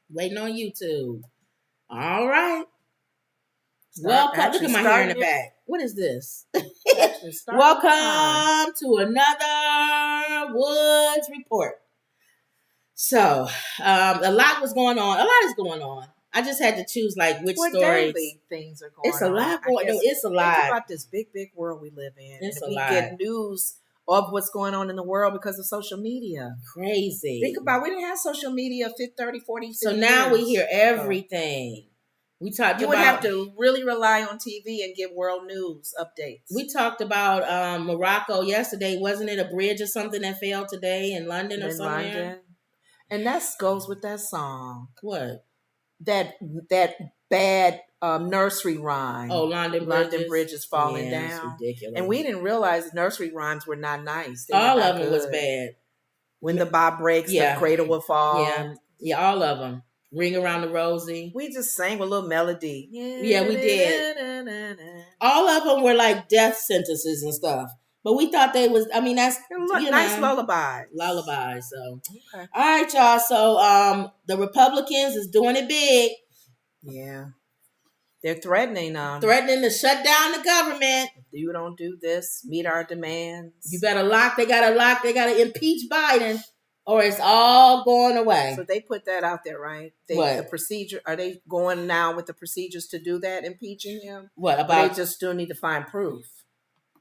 Waiting on YouTube. All right. Welcome. Look at my hair in the back. What is this? Welcome to another Woods Report. So, a lot was going on. A lot is going on. I just had to choose like which stories. Daily things are going on. It's a lot going on. It's a lot. Think about this big world we live in. It's and a lot. We get news of what's going on in the world because of social media. Crazy. Think about we didn't have social media 30, 40, 50 So now years we hear everything. We talked You would have to really rely on TV and get world news updates. We talked about Morocco yesterday. Wasn't it a bridge or something that fell today in London or somewhere? London. And that goes with that song. What? That bad nursery rhyme. Oh, London Bridges falling down. It's ridiculous. And we didn't realize nursery rhymes were not nice. All of them was bad. When the bob breaks, the cradle will fall. Yeah, all of them. Ring Around the Rosie. We just sang with a little melody. Yeah, we did. All of them were like death sentences and stuff. But we thought they was, I mean, that's nice lullabies. Lullabies. So, okay. All right, y'all. So, the Republicans is doing it big. Yeah. They're threatening to shut down the government. If you don't do this, meet our demands. You better they gotta impeach Biden. Or it's all going away. So they put that out there, right? What? The procedure, are they going now with the procedures to do that, impeaching him? What about? Or they just still need to find proof.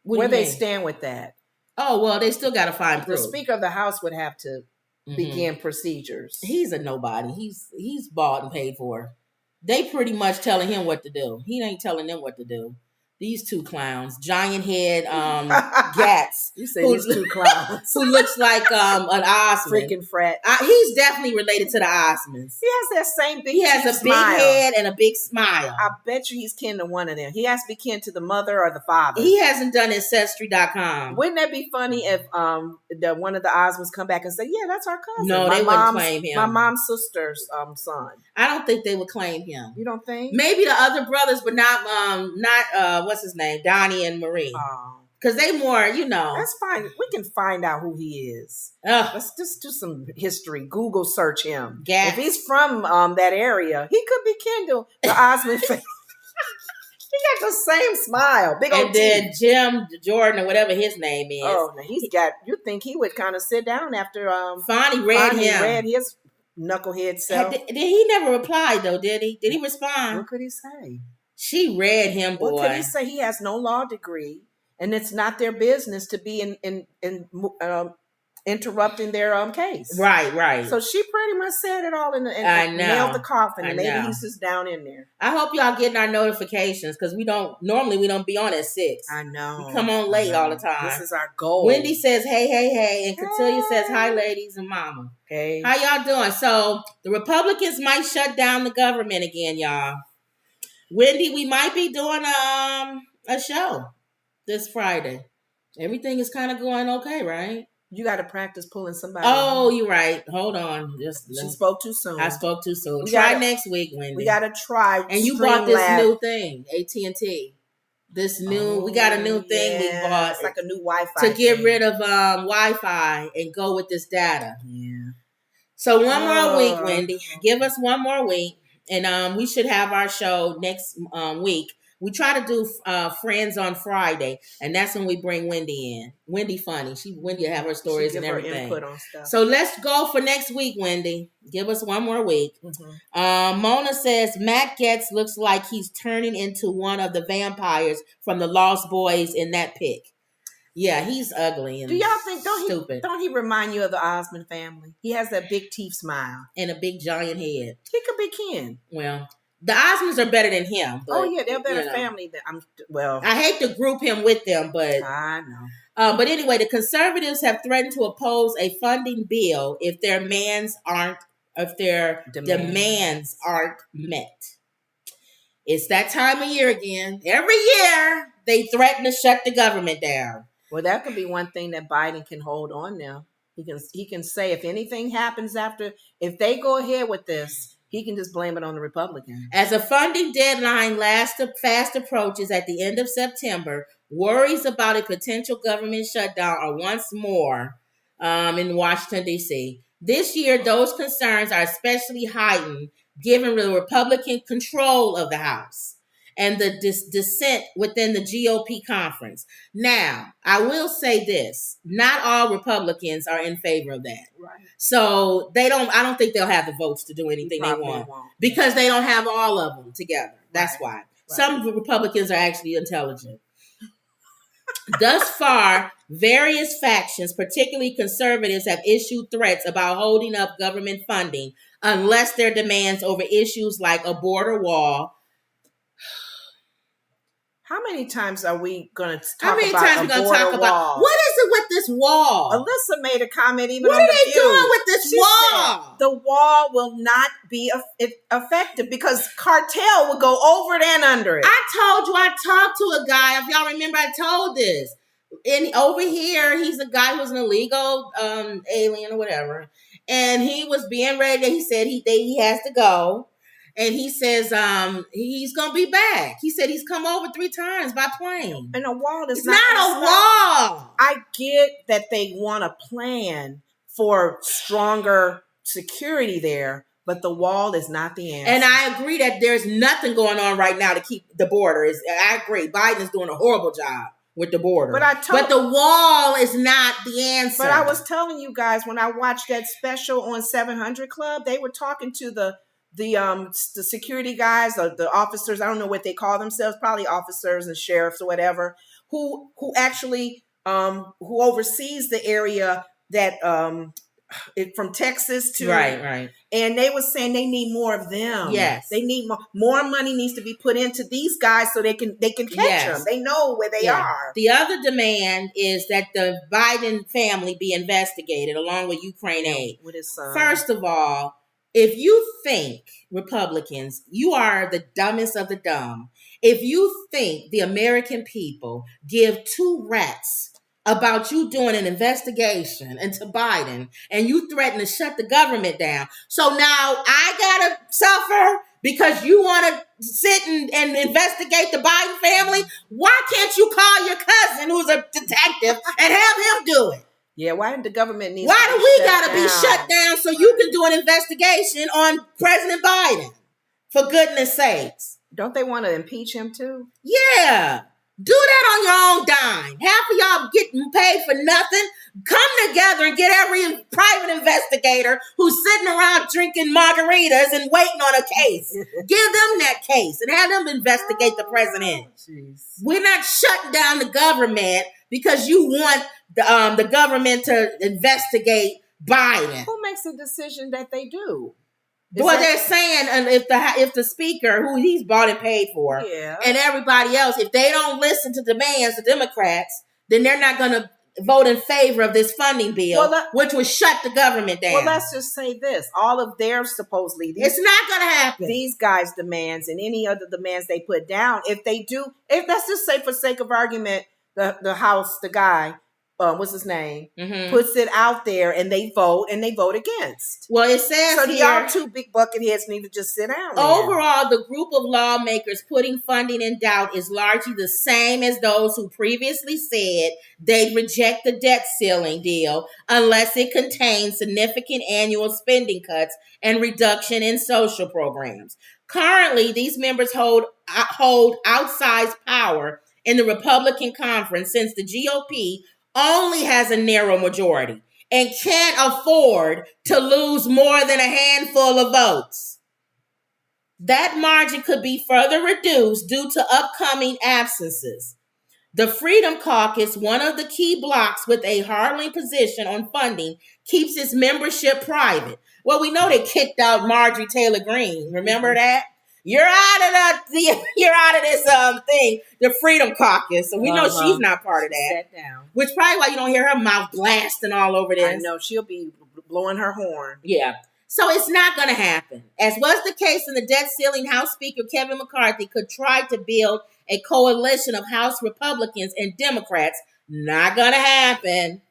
Where they stand with that? Oh, well, they still got to find proof. The Speaker of the House would have to begin procedures. He's a nobody. He's bought and paid for. They pretty much telling him what to do. He ain't telling them what to do. These two clowns, giant head Gats. You say these two clowns. Who looks like an Osmond. Freaking frat. He's definitely related to the Osmonds. He has that same big He has a big head and a big smile. I bet you he's kin to one of them. He has to be kin to the mother or the father. He hasn't done Ancestry.com. Wouldn't that be funny if one of the Osmonds come back and say, yeah, that's our cousin. No, they wouldn't claim him. My mom's sister's son. I don't think they would claim him. You don't think? Maybe the other brothers, but not what's his name? Donnie and Marie. Because they more, That's fine. We can find out who he is. Let's just do some history. Google search him. If he's from that area, he could be kin to the Osmond family. He got the same smile. Big old teeth. Jim Jordan or whatever his name is. Oh, now you think he would kind of sit down after Fonnie read his knucklehead self. Did he never reply though, did he? Did he respond? What could he say? She read him, boy. What could he say? He has no law degree, and it's not their business to be interrupting their case. Right. So she pretty much said it all and nailed the coffin. And maybe he's just down in there. I hope y'all getting our notifications because we don't be on at 6. I know. We come on late all the time. This is our goal. Wendy says, hey, and Catilia says, hi, ladies and mama. Hey. How y'all doing? So the Republicans might shut down the government again, y'all. Wendy, we might be doing a show this Friday. Everything is kind of going okay, right? You got to practice pulling somebody. Oh, you're right. Hold on. She spoke too soon. I spoke too soon. Try next week, Wendy. We got to try. And you bought this new thing, AT&T. This new, we got a new thing we bought. It's like a new Wi-Fi to get rid of Wi-Fi and go with this data. Yeah. So one more week, Wendy. Give us one more week. And we should have our show next week. We try to do Friends on Friday, and that's when we bring Wendy in. Wendy funny. Wendy have her stories and everything. Her input on stuff. So let's go for next week, Wendy. Give us one more week. Mm-hmm. Mona says Matt Getz looks like he's turning into one of the vampires from the Lost Boys in that pic. Yeah, he's ugly and do y'all think stupid. Don't he remind you of the Osmond family? He has that big teeth smile and a big giant head. He could be kin. Well, the Osmonds are better than him. But, they're better family than I hate to group him with them, but I know. But anyway, the conservatives have threatened to oppose a funding bill if their demands aren't met. It's that time of year again. Every year they threaten to shut the government down. Well, that could be one thing that Biden can hold on now. He can say if anything happens if they go ahead with this, he can just blame it on the Republicans. As a funding deadline fast approaches at the end of September, worries about a potential government shutdown are once more in Washington, D.C. This year, those concerns are especially heightened given the Republican control of the House and the dissent within the GOP conference. Now, I will say this. Not all Republicans are in favor of that. Right. So I don't think they'll have the votes to do anything they want because they don't have all of them together. That's why. Right. Some Republicans are actually intelligent. Thus far, various factions, particularly conservatives, have issued threats about holding up government funding unless their demands over issues like a border wall. How many times are we going to talk about a border wall? What is it with this wall? Alyssa made a comment even on the What are they doing with this wall? The wall will not be effective because cartel will go over it and under it. I talked to a guy. If y'all remember, I told this. Over here, he's a guy who's an illegal alien or whatever. And he was being ready. He said he has to go. And he says he's going to be back. He said he's come over 3 times by plane. And a wall is not a wall. I get that they want a plan for stronger security there, but the wall is not the answer. And I agree that there's nothing going on right now to keep the border. I agree. Biden is doing a horrible job with the border. But the wall is not the answer. But I was telling you guys when I watched that special on 700 Club, they were talking to the security guys, the officers, I don't know what they call themselves, probably officers and sheriffs or whatever, who actually who oversees the area that from Texas to right. And they were saying they need more of them. Yes, they need more money needs to be put into these guys so they can catch them. They know where they are. The other demand is that the Biden family be investigated along with Ukraine aid. With his son. First of all, if you think, Republicans, you are the dumbest of the dumb, if you think the American people give 2 rats about you doing an investigation into Biden and you threaten to shut the government down, so now I gotta suffer because you want to sit and investigate the Biden family, why can't you call your cousin who's a detective and have him do it? Yeah, why did the government need? Why do we gotta be shut down so you can do an investigation on President Biden? For goodness sakes. Don't they want to impeach him too? Yeah. Do that on your own dime. Half of y'all getting paid for nothing. Come together and get every private investigator who's sitting around drinking margaritas and waiting on a case. Give them that case and have them investigate the president. Geez. We're not shutting down the government because you want the government to investigate Biden. Who makes the decision that they do? Well, they're saying if the speaker, who he's bought and paid for, and everybody else, if they don't listen to demands of Democrats, then they're not going to vote in favor of this funding bill, which would shut the government down. Well, let's just say this. All of their supposedly... it's not going to happen. These guys' demands and any other demands they put down, if let's just say for sake of argument, the House, the guy... what's his name? Mm-hmm. Puts it out there and they vote against. Well, it says so y'all 2 big bucket heads need to just sit down. Overall, the group of lawmakers putting funding in doubt is largely the same as those who previously said they'd reject the debt ceiling deal unless it contains significant annual spending cuts and reduction in social programs. Currently, these members hold outsized power in the Republican conference since the GOP only has a narrow majority and can't afford to lose more than a handful of votes. That margin could be further reduced due to upcoming absences. The Freedom Caucus, one of the key blocs with a hard-line position on funding, keeps its membership private. Well, we know they kicked out Marjorie Taylor Greene. Remember that? You're out of this thing, the Freedom Caucus. So we know she's not part of that. Sat down. Which probably why you don't hear her mouth blasting all over this. I know, she'll be blowing her horn. Yeah. So it's not going to happen. As was the case in the debt ceiling, House Speaker Kevin McCarthy could try to build a coalition of House Republicans and Democrats. Not going to happen.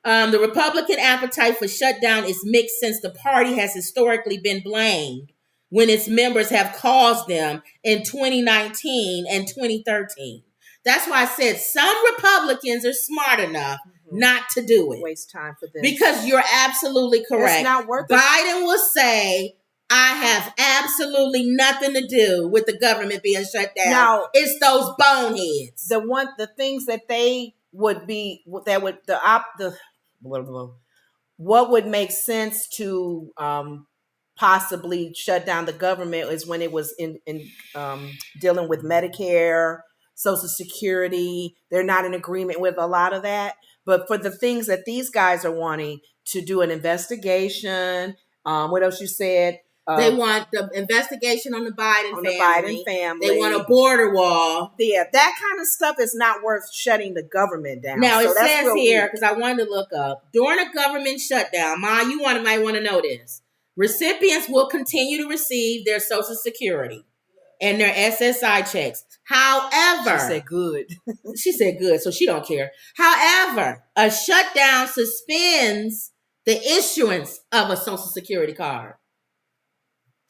The Republican appetite for shutdown is mixed since the party has historically been blamed when its members have caused them in 2019 and 2013. That's why I said some Republicans are smart enough not to do it. Waste time for this. Because you're absolutely correct. It's not worth it. Biden will say, I have absolutely nothing to do with the government being shut down. Now, it's those boneheads. The things that they would be, that would, what would make sense to possibly shut down the government is when it was in dealing with Medicare, Social Security. They're not in agreement with a lot of that. But for the things that these guys are wanting to do an investigation, what else you said? They want the investigation on the Biden family. They want a border wall. Yeah, that kind of stuff is not worth shutting the government down. Now, it says here, because I wanted to look up, during a government shutdown, Ma, you might want to know this. Recipients will continue to receive their Social Security and their SSI checks. However, she said good. She said good, so she don't care. However, a shutdown suspends the issuance of a Social Security card.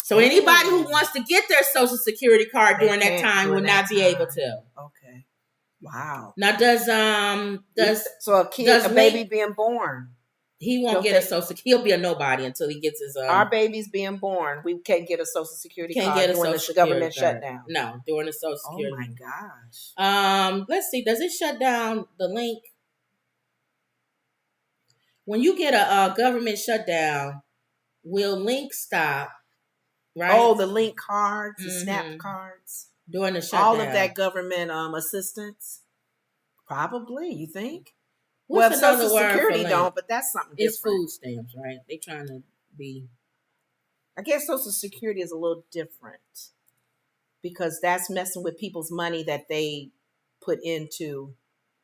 So anybody who wants to get their Social Security card during that time will not be able to. Okay. Wow. Now does so a baby being born, he won't get a Social Security. He'll be a nobody until he gets his our baby's being born. We can't get a Social Security card during the government shutdown. No, during the Social Security. Oh my gosh. Let's see. Does it shut down the link? When you get a government shutdown, will link stop? Right? Oh, the link cards, the SNAP cards. During the shutdown. All of that government assistance. Probably, you think? What's well, Social Security don't, but that's something different. It's food stamps, right? They trying to be... I guess Social Security is a little different because that's messing with people's money that they put into,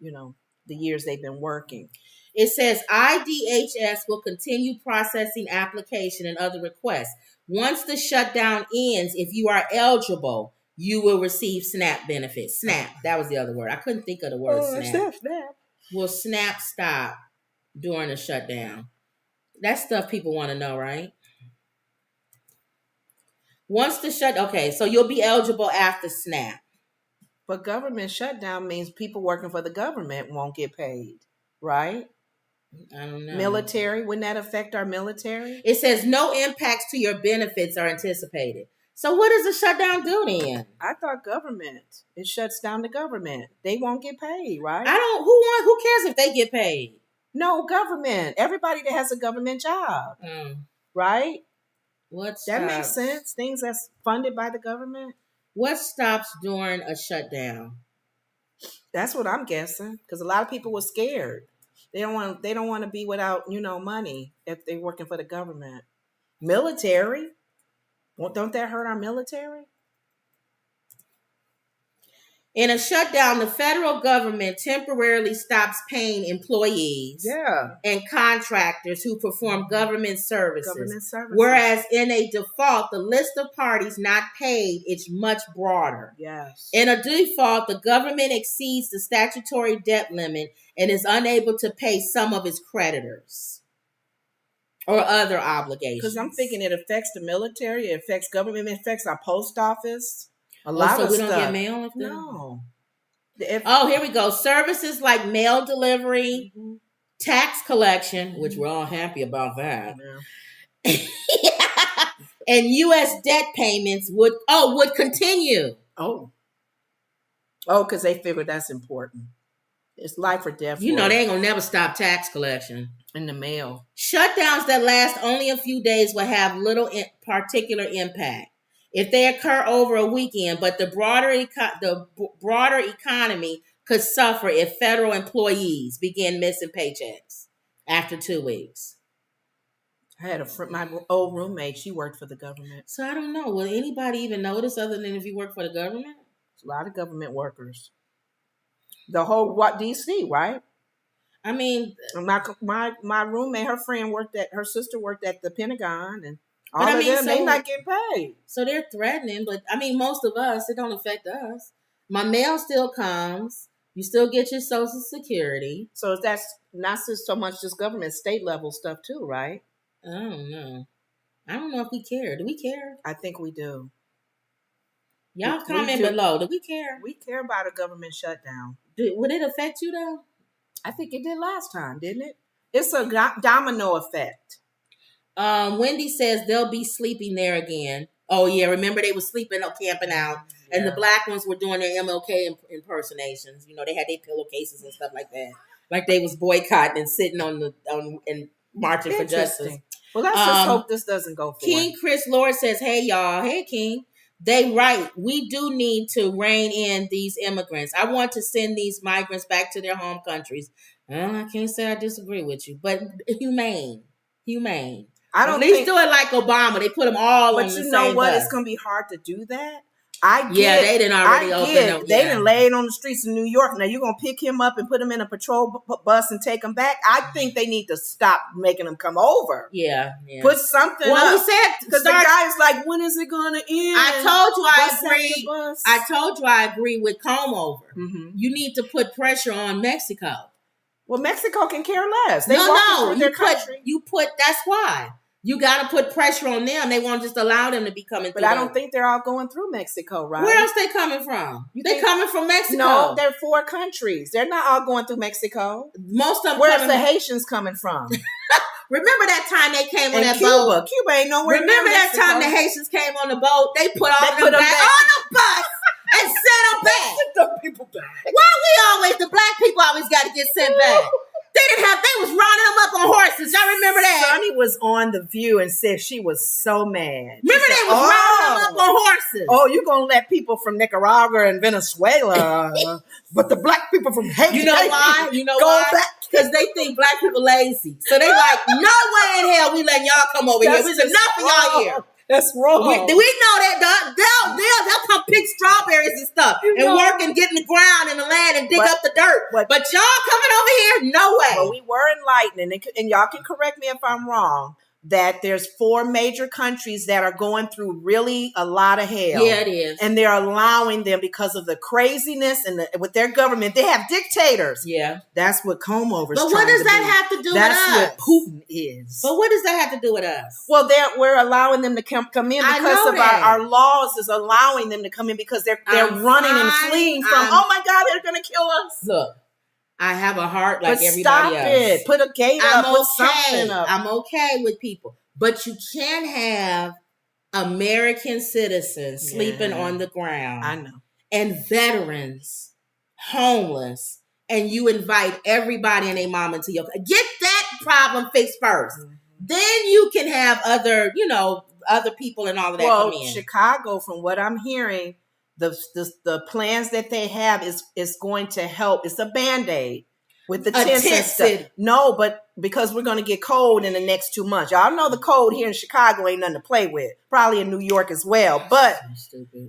the years they've been working. It says IDHS will continue processing application and other requests. Once the shutdown ends, if you are eligible, you will receive SNAP benefits. SNAP, that was the other word. I couldn't think of the word SNAP. Will SNAP stop during the shutdown? That's stuff people want to know, right? Once the okay, so you'll be eligible after SNAP. But government shutdown means people working for the government won't get paid, right? I don't know. Military, wouldn't that affect our military? It says no impacts to your benefits are anticipated. So what does the shutdown do then? I thought government. It shuts down the government. They won't get paid, right? Who cares if they get paid? No, government. Everybody that has a government job. Right? That makes sense. Things that's funded by the government. What stops during a shutdown? That's what I'm guessing. Because a lot of people were scared. They don't want to be without, money if they're working for the government. Military. Well, don't that hurt our military? In a shutdown, the federal government temporarily stops paying employees and contractors who perform government services. Whereas in a default, the list of parties not paid is much broader. Yes. In a default, the government exceeds the statutory debt limit and is unable to pay some of its creditors or other obligations. Because I'm thinking it affects the military, it affects government, it affects our post office. A lot of we stuff. Don't get mail? No. Here we go. Services like mail delivery, tax collection, which we're all happy about that. Yeah. And U.S. debt payments would continue. Because they figured that's important. It's life or death. They ain't gonna never stop tax collection. In the mail. Shutdowns that last only a few days will have little particular impact if they occur over a weekend, but the broader economy could suffer if federal employees begin missing paychecks after 2 weeks. I had my old roommate, she worked for the government. So I don't know. Will anybody even notice other than if you work for the government? There's a lot of government workers. The whole DC, right? I mean, my roommate, her sister worked at the Pentagon, and all of them, they not getting paid. So they're threatening, but I mean, most of us, it don't affect us. My mail still comes. You still get your Social Security. So that's not so much just government, state level stuff too, right? I don't know. I don't know if we care. Do we care? I think we do. Y'all comment below. Do we care? We care about a government shutdown. Would it affect you though? I think it did last time, didn't it? It's a domino effect. Wendy says they'll be sleeping there again. Oh yeah, remember they were sleeping or camping out, and the black ones were doing their MLK impersonations. You know, they had their pillowcases and stuff like that, like they was boycotting and sitting on and marching for justice. Well, let's just hope this doesn't go forward. King Chris Lord says, "Hey y'all, hey King, they right. We do need to rein in these immigrants. I want to send these migrants back to their home countries. I can't say I disagree with you, but humane." I don't. At least do it like Obama. They put them all on the same bus. But you know what? It's going to be hard to do that. They didn't already open up. They didn't lay it on the streets of New York. Now you're going to pick him up and put him in a patrol bus and take him back. I think they need to stop making him come over. Yeah. Put something up. Well, he said, because the guy's like, when is it going to end? I told you I agree with comb over. Mm-hmm. You need to put pressure on Mexico. Well, Mexico can care less. You put. That's why. You got to put pressure on them. They won't just allow them to be coming through. But I don't think they're all going through Mexico, right? Where else they coming from? They coming from Mexico. No, they're 4 countries. They're not all going through Mexico. Most of them. Where's the Haitians coming from? Remember that time they came on that boat? Cuba ain't nowhere. Remember that time the Haitians came on the boat? They put all them back on the bus and sent them back. Sent them people back. Why the black people always got to get sent back? They was rounding them up on horses. I remember that. Sonny was on The View and said she was so mad. Remember they was rounding them up on horses. Oh, you're going to let people from Nicaragua and Venezuela, but the black people from Haiti. You know why? Because they think black people lazy. So they like, no way in hell we letting y'all come over here. There's enough of y'all here. That's wrong. We know that they'll come pick strawberries and stuff and work and get in the ground in the land and dig up the dirt. But y'all coming over here? No way. But we were enlightened, and y'all can correct me if I'm wrong, that there's 4 major countries that are going through really a lot of hell. Yeah, it is. And they're allowing them because of the craziness and with their government. They have dictators. Yeah. That's what comb-overs. But what does that have to do with us? That's what Putin is. But what does that have to do with us? Well, we're allowing them to come in because of our laws is allowing them to come in because they're running and fleeing from, oh my God, they're going to kill us. Look. I have a heart like everybody else. Stop it. Put a gate up. Put something up. I'm okay with people. But you can't have American citizens sleeping on the ground. I know. And veterans, homeless, and you invite everybody and their mama to your... Get that problem fixed first. Mm-hmm. Then you can have other people and all of that come in. Chicago, from what I'm hearing... The plans that they have is going to help. It's a Band-Aid with the tents and stuff. No, but because we're going to get cold in the next 2 months. Y'all know the cold here in Chicago ain't nothing to play with. Probably in New York as well. But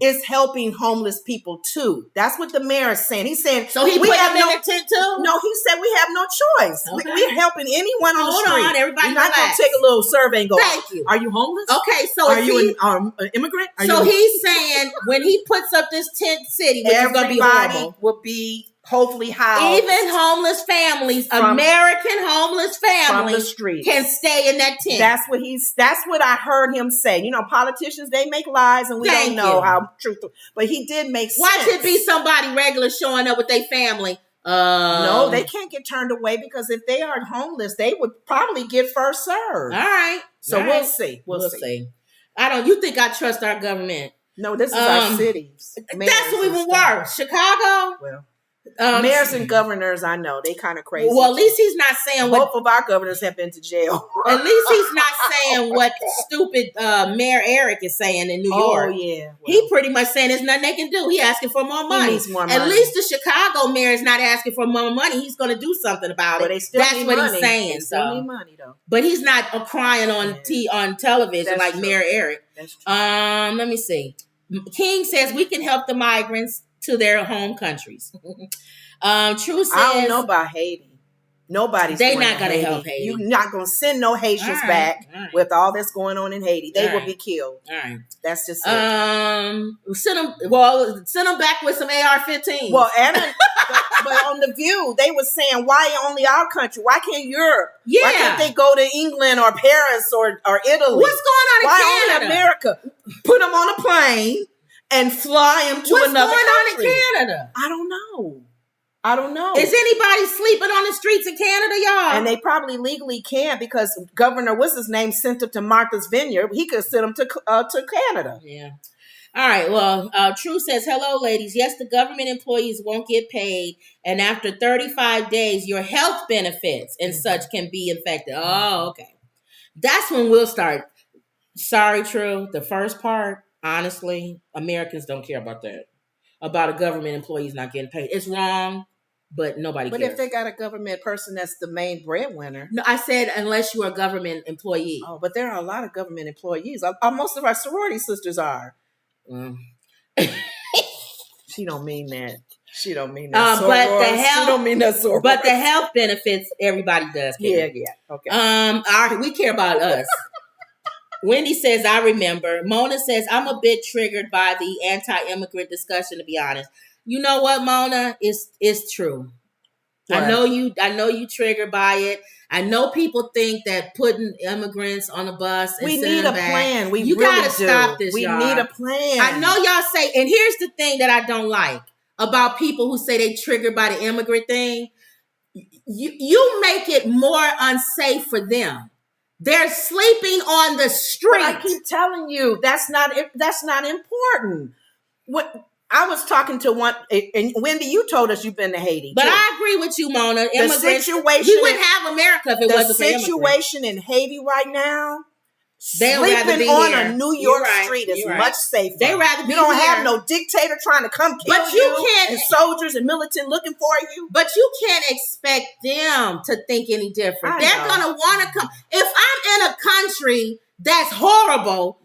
it's helping homeless people too. That's what the mayor is saying. He's saying, so he put them in the tent too? No, he said we have no choice. Okay. We're helping anyone on the street. Hold on, everybody. You're not going to take a little survey and go, thank you. Are you homeless? Okay, so are you an immigrant? He's saying when he puts up this tent city, which is going to be horrible, will be hopefully housed. Even homeless families, American homeless families, from the street can stay in that tent. That's what I heard him say. You know, politicians, they make lies and we don't know how truthful. But he did make sense. Watch it be somebody regular showing up with their family. No, they can't get turned away because if they are homeless, they would probably get first served. All right. So we'll see. We'll see. You think I trust our government? No, this is our cities. That's even worse. Chicago? Well, mayors and governors, I know they kind of crazy. Well, at least he's not saying both of our governors have been to jail. At least he's not saying what stupid Mayor Eric is saying in New York. Oh yeah, he pretty much saying there's nothing they can do. He asking for more money. He needs more money. At least the Chicago mayor is not asking for more money. He's going to do something about it. That's what he's saying. They still need money though. But he's not crying on television. That's like true. Mayor Eric. That's true. Let me see. King says we can help the migrants to their home countries. True says I don't know about Haiti. They're not going to help Haiti. You're not going to send no Haitians back with all that's going on in Haiti. They will be killed. All right. That's just it. Send them back with some AR-15s. Well, but on The View, they were saying, why only our country? Why can't Europe? Yeah. Why can't they go to England or Paris or Italy? What's going on in Canada? Why only America? Put them on a plane and fly them to another country. What's going on in Canada? I don't know. I don't know. Is anybody sleeping on the streets in Canada, y'all? And they probably legally can't because Governor, what's his name, sent them to Martha's Vineyard. He could send them to Canada. Yeah. All right. Well, True says, hello, ladies. Yes, the government employees won't get paid. And after 35 days, your health benefits and such can be affected. Oh, okay. That's when we'll start. Sorry, True. The first part, honestly, Americans don't care about that. About a government employees not getting paid. It's wrong. But nobody cares. But if they got a government person that's the main breadwinner. No, I said unless you're a government employee. Oh, but there are a lot of government employees. Most of our sorority sisters are. She don't mean that. She don't mean that. She don't mean that. But the health benefits, everybody does care. Yeah. Okay. We care about us. Wendy says, I remember. Mona says, I'm a bit triggered by the anti-immigrant discussion, to be honest. You know what, Mona? It's true. What? I know you triggered by it. I know people think that putting immigrants on a bus and we need a plan. You really gotta stop this. We need a plan. I know y'all say, and here's the thing that I don't like about people who say they triggered by the immigrant thing. You make it more unsafe for them. They're sleeping on the street. But I keep telling you, that's not important. What I was talking to one, and Wendy, you told us you've been to Haiti. But too. I agree with you, Mona. The situation, we wouldn't have America if it wasn't for immigrants. The situation in Haiti right now, they'd sleeping on a New York street is much safer. They rather be you don't have no dictator trying to come kill but you can't, and soldiers and militant looking for you. But you can't expect them to think any different. They're gonna want to come. If I'm in a country that's horrible,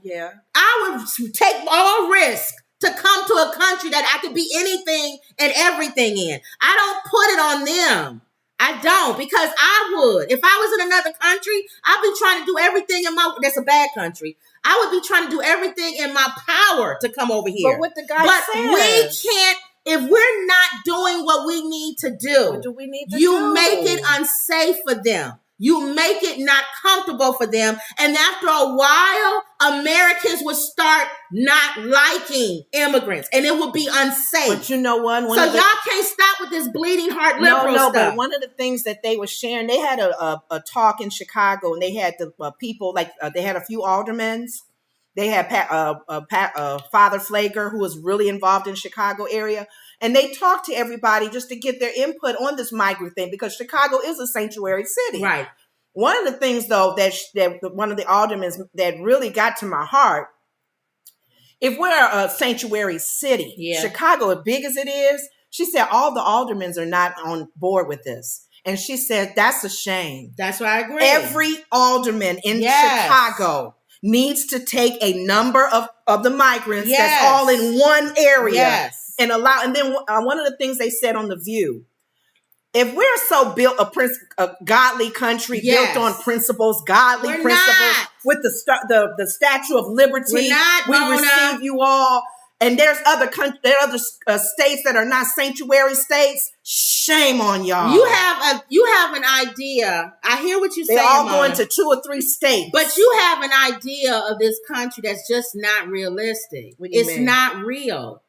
I would take all risk to come to a country that I could be anything and everything in. I don't put it on them. I don't, because I would. If I was in another country, I'd be trying to do everything that's a bad country. I would be trying to do everything in my power to come over here. But what the guy says. We can't, if we're not doing what we need to do, what do we need to do? You make it unsafe for them. You make it not comfortable for them. And after a while, Americans will start not liking immigrants. And it will be unsafe. But you know what? So y'all can't stop with this bleeding heart liberal stuff. But one of the things that they were sharing, they had a talk in Chicago, and they had the people, they had a few aldermen. They had Father Flager, who was really involved in Chicago area. And they talked to everybody just to get their input on this migrant thing, because Chicago is a sanctuary city. Right. One of the things, though, that one of the aldermen that really got to my heart, if we're a sanctuary city, Chicago, as big as it is, she said all the aldermen are not on board with this. And she said, that's a shame. That's why I agree. Every alderman in Chicago needs to take a number of the migrants that's all in one area and allow. And then one of the things they said on The View, if we're so built a godly country built on principles, with the Statue of Liberty, we receive you all. And there are other states that are not sanctuary states. Shame on y'all. You have an idea. I hear what you're saying. They're all going to 2 or 3 states. But you have an idea of this country that's just not realistic. It's not real.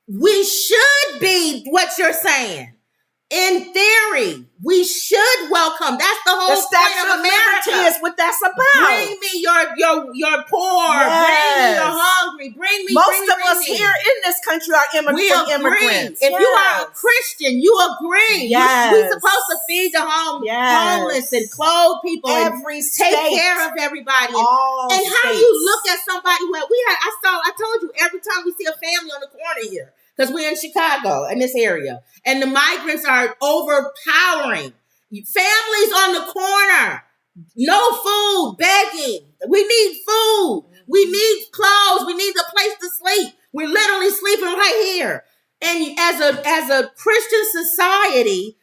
We should be what you're saying. In theory, we should welcome. That's the whole point of America. Is what that's about. Bring me your poor. Bring me your hungry. Bring me. Most of us here in this country are immigrants. If you are a Christian, you agree. Yes. We're supposed to feed the homeless and clothe people and take care of everybody. And how you look at somebody who I told you, every time we see a family on the corner here, because we're in Chicago, in this area. And the migrants are overpowering. Families on the corner. No food, begging. We need food. We need clothes. We need a place to sleep. We're literally sleeping right here. And as a Christian society,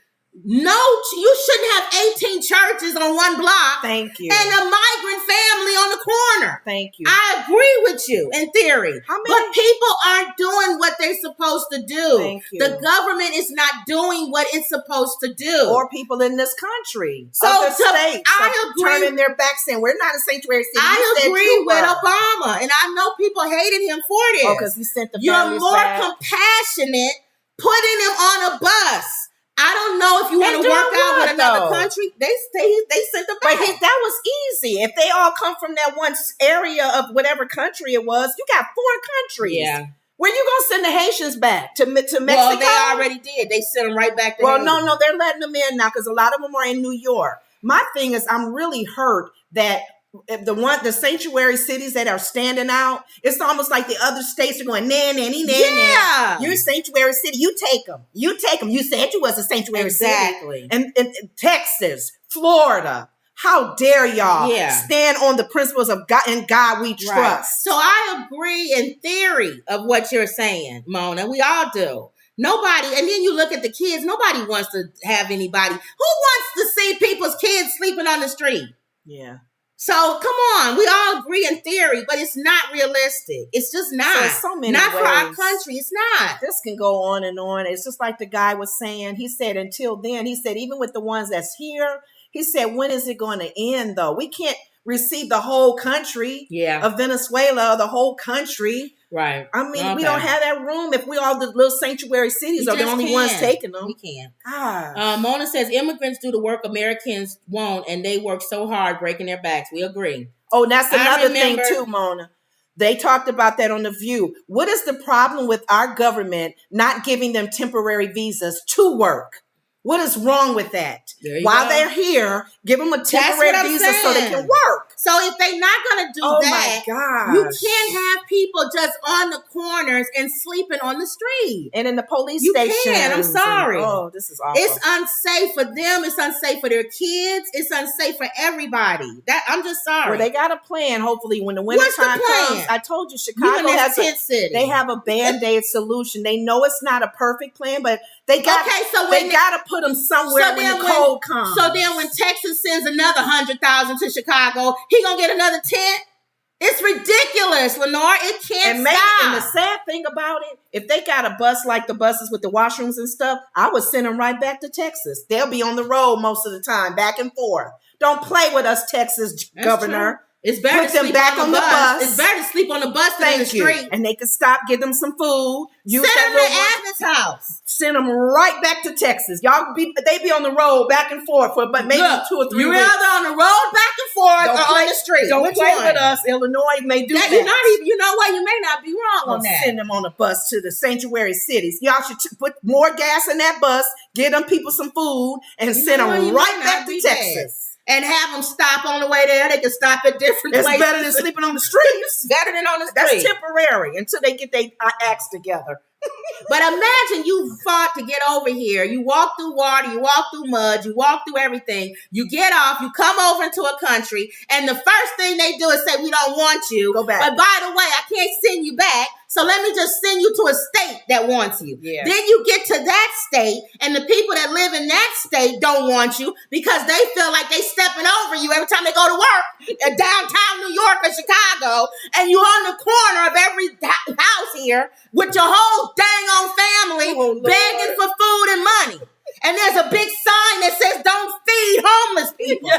you shouldn't have 18 churches on one block. Thank you. And a migrant family on the corner. Thank you. I agree with you in theory. But people aren't doing what they're supposed to do. Thank you. The government is not doing what it's supposed to do. Or people in this country. So states I agree. Turning their back saying, we're not a sanctuary city. I agree with Obama. And I know people hated him for this. Because he sent the You're more compassionate putting him on a bus I don't know if you want to work out with another country. They sent them back. But that was easy. If they all come from that one area of whatever country it was, you got 4 countries. Yeah. Where you gonna send the Haitians back to Mexico? Well, they already did. They sent them right back to Haiti. No, they're letting them in now because a lot of them are in New York. My thing is, I'm really hurt that the sanctuary cities that are standing out, it's almost like the other states are going, nah. You're a sanctuary city. You take them. You said you was a sanctuary city. And Texas, Florida. How dare y'all stand on the principles of God and God we trust. Right. So I agree in theory of what you're saying, Mona. We all do. Nobody, and then you look at the kids, nobody wants to have anybody. Who wants to see people's kids sleeping on the street? Yeah. So come on, we all agree in theory, but it's not realistic. It's just not. So many not ways. For our country. It's not. This can go on and on. It's just like the guy was saying. He said until then, he said even with the ones that's here, he said when is it going to end though? We can't receive the whole country of Venezuela or the whole country. Right. I mean, we don't have that room if we all the little sanctuary cities are the only ones taking them. We can. Mona says immigrants do the work Americans won't, and they work so hard breaking their backs. We agree. Oh, that's another thing too, Mona. They talked about that on The View. What is the problem with our government not giving them temporary visas to work? What is wrong with that? While they're here, give them a temporary visa so they can work. So if they're not going to do that, you can't have people just on the corners and sleeping on the street. And in the police station. I'm sorry. This is awful. It's unsafe for them. It's unsafe for their kids. It's unsafe for everybody. I'm just sorry. Well, they got a plan, hopefully, when the winter time comes. I told you, Chicago has they have a Band-Aid solution. They know it's not a perfect plan, but they got to put them somewhere when the cold comes. So then when Texas sends another 100,000 to Chicago, he gonna get another tent? It's ridiculous, Lenore. It can't stop. And the sad thing about it, if they got a bus like the buses with the washrooms and stuff, I would send them right back to Texas. They'll be on the road most of the time, back and forth. Don't play with us, Texas governor. True. It's better Put them back on the bus. It's better to sleep on the bus than in the street. And they can stop, get them some food. Send them to Adam's house. Send them right back to Texas. They be on the road back and forth for maybe 2 or 3 weeks. You're either on the road back and forth or on the street. Don't play with us. Illinois may do that. You know what? You may not be wrong on that. Send them on a bus to the sanctuary cities. Y'all should put more gas in that bus, get them people some food, and send them right back to Texas. And have them stop on the way there. They can stop at different places. It's better than sleeping on the streets. Better than on the street. That's temporary until they get their acts together. But imagine you fought to get over here. You walk through water, you walk through mud, you walk through everything. You get off, you come over into a country, and the first thing they do is say, we don't want you. Go back. But by the way, I can't send you back. So let me just send you to a state that wants you. Yeah. Then you get to that state, and the people that live in that state don't want you because they feel like they stepping over you every time they go to work in downtown New York or Chicago, and you on the corner of every house here with your whole dang on family begging for food and money. And there's a big sign that says, don't feed homeless people.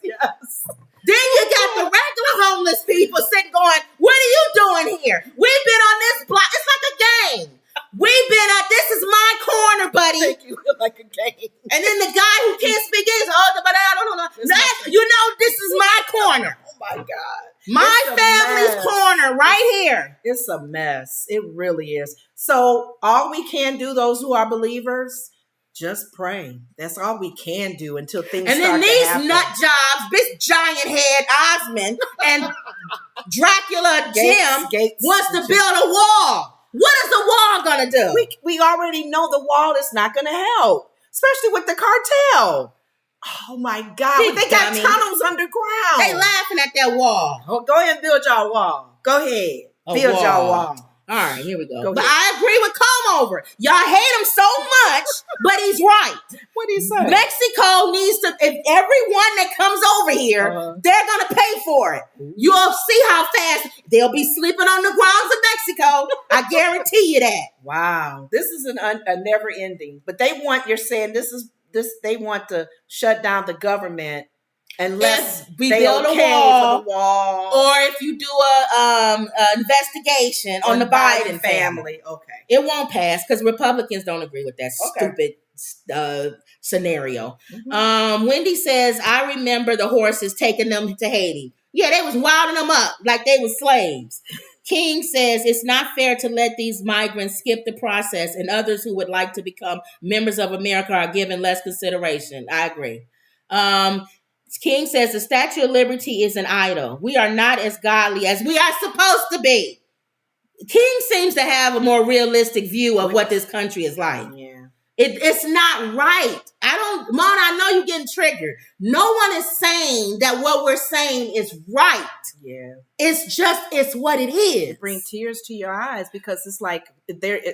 Yes. Then you got the regular homeless people sitting going, what are you doing here? We've been on this block. It's like a game. We've been at, this is my corner, buddy. Thank you, like a game. And then the guy who can't speak English, but I don't know. This is my corner. Oh my God. My family's corner right here. It's a mess. It really is. So all we can do, those who are believers, just pray. That's all we can do until things start to happen. And then these nut jobs, this giant head Osmond and Dracula Jim wants to build a wall. What is the wall gonna do? We already know the wall is not gonna help, especially with the cartel. Oh my God! They got tunnels underground. They laughing at that wall. Oh, go ahead and build y'all wall. Go ahead, build y'all wall. All right, here we go. But I agree with Comover. Y'all hate him so much, but he's right. What did he say? Mexico needs to, if everyone that comes over here, they're going to pay for it. You'll see how fast they'll be sleeping on the grounds of Mexico. I guarantee you that. Wow. This is a never ending. But they want, you're saying they want to shut down the government. Unless we build a wall, or if you do a investigation on the Biden family. Okay. It won't pass because Republicans don't agree with that stupid scenario. Mm-hmm. Wendy says, I remember the horses taking them to Haiti. Yeah, they was wilding them up like they was slaves. King says, it's not fair to let these migrants skip the process, and others who would like to become members of America are given less consideration. I agree. King says, the Statue of Liberty is an idol. We are not as godly as we are supposed to be. King seems to have a more realistic view of what this country is like. Yeah. It's not right. Mona, I know you're getting triggered. No one is saying that what we're saying is right. Yeah. It's what it is. It brings tears to your eyes because it's like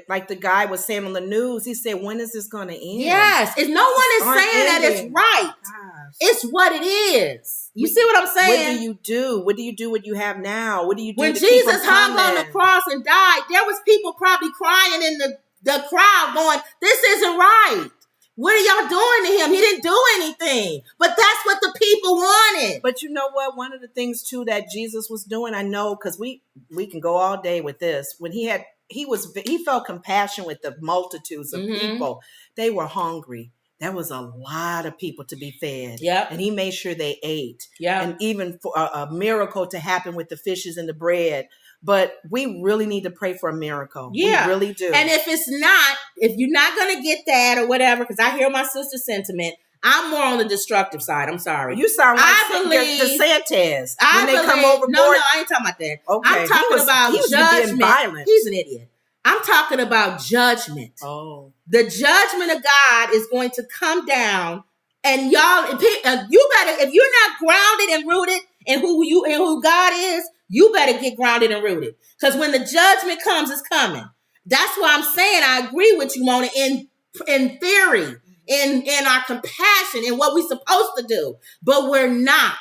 like the guy was saying on the news, he said, when is this going to end? Yes. No one is saying that it's right. Gosh. It's what it is. You see what I'm saying? What do you do? What do you do what you have now? What do you do when Jesus hung on the cross and died, there was people probably crying in the crowd going, this isn't right. What are y'all doing to him? He didn't do anything. But that's what the people wanted. But you know what? One of the things too that Jesus was doing, I know, because we can go all day with this. When he felt compassion with the multitudes of people. They were hungry. There was a lot of people to be fed. Yeah. And he made sure they ate. Yeah. And even for a miracle to happen with the fishes and the bread. But we really need to pray for a miracle. Yeah. We really do. And if you're not going to get that or whatever, because I hear my sister's sentiment, I'm more on the destructive side. I'm sorry. You sound like DeSantis. When they come overboard. No, I ain't talking about that. Okay. I'm talking about judgment. He's an idiot. I'm talking about judgment. Oh. The judgment of God is going to come down, and y'all, you better, if you're not grounded and rooted in who God is, you better get grounded and rooted. Because when the judgment comes, it's coming. That's why I'm saying I agree with you, Mona, in theory, in our compassion, in what we're supposed to do. But we're not.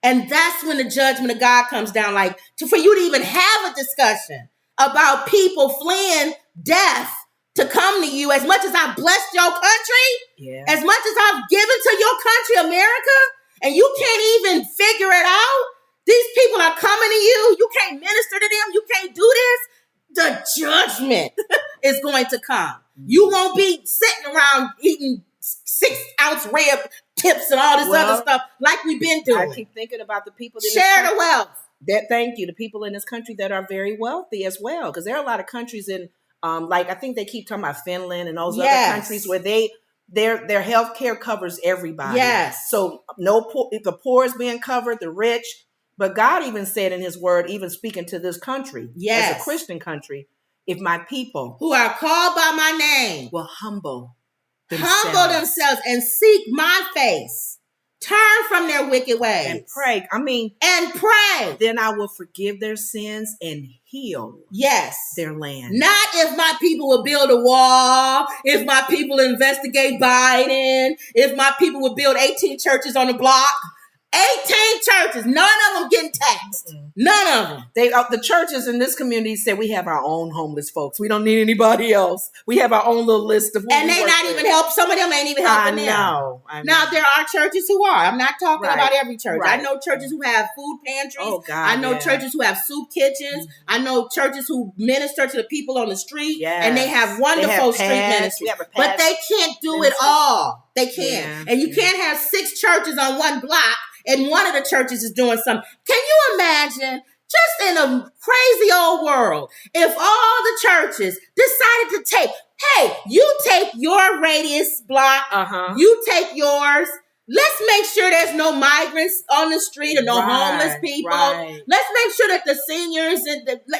And that's when the judgment of God comes down, for you to even have a discussion about people fleeing death to come to you. As much as I've blessed your country, as much as I've given to your country, America, and you can't even figure it out. These people are coming to you. You can't minister to them. You can't do this. The judgment is going to come. You won't be sitting around eating 6-ounce rib tips and all this other stuff like we've been doing. I keep thinking about the people that share the wealth. Thank you. The people in this country that are very wealthy as well. Because there are a lot of countries in, I think they keep talking about Finland and those other countries where their health care covers everybody. Yes. So the poor is being covered, the rich. But God even said in his word, even speaking to this country, as a Christian country, if my people who are called by my name will humble themselves and seek my face, turn from their wicked ways. And pray. Then I will forgive their sins and heal their land. Not if my people will build a wall, if my people investigate Biden, if my people will build 18 churches on the block. 18 churches, none of them getting taxed. Mm-mm. None of them. The churches in this community said we have our own homeless folks. We don't need anybody else. We have our own little list of. And they not even help. Some of them ain't even helping them. I know. Now there are churches who are. I'm not talking about every church. Right. I know churches who have food pantries. Oh God. I know churches who have soup kitchens. Mm-hmm. I know churches who minister to the people on the street, and they have wonderful street ministry. But they can't do it all. They can't, and you can't have 6 churches on one block. And one of the churches is doing something. Can you imagine, just in a crazy old world, if all the churches decided to you take your radius block, you take yours. Let's make sure there's no migrants on the street or no homeless people. Right. Let's make sure that the seniors,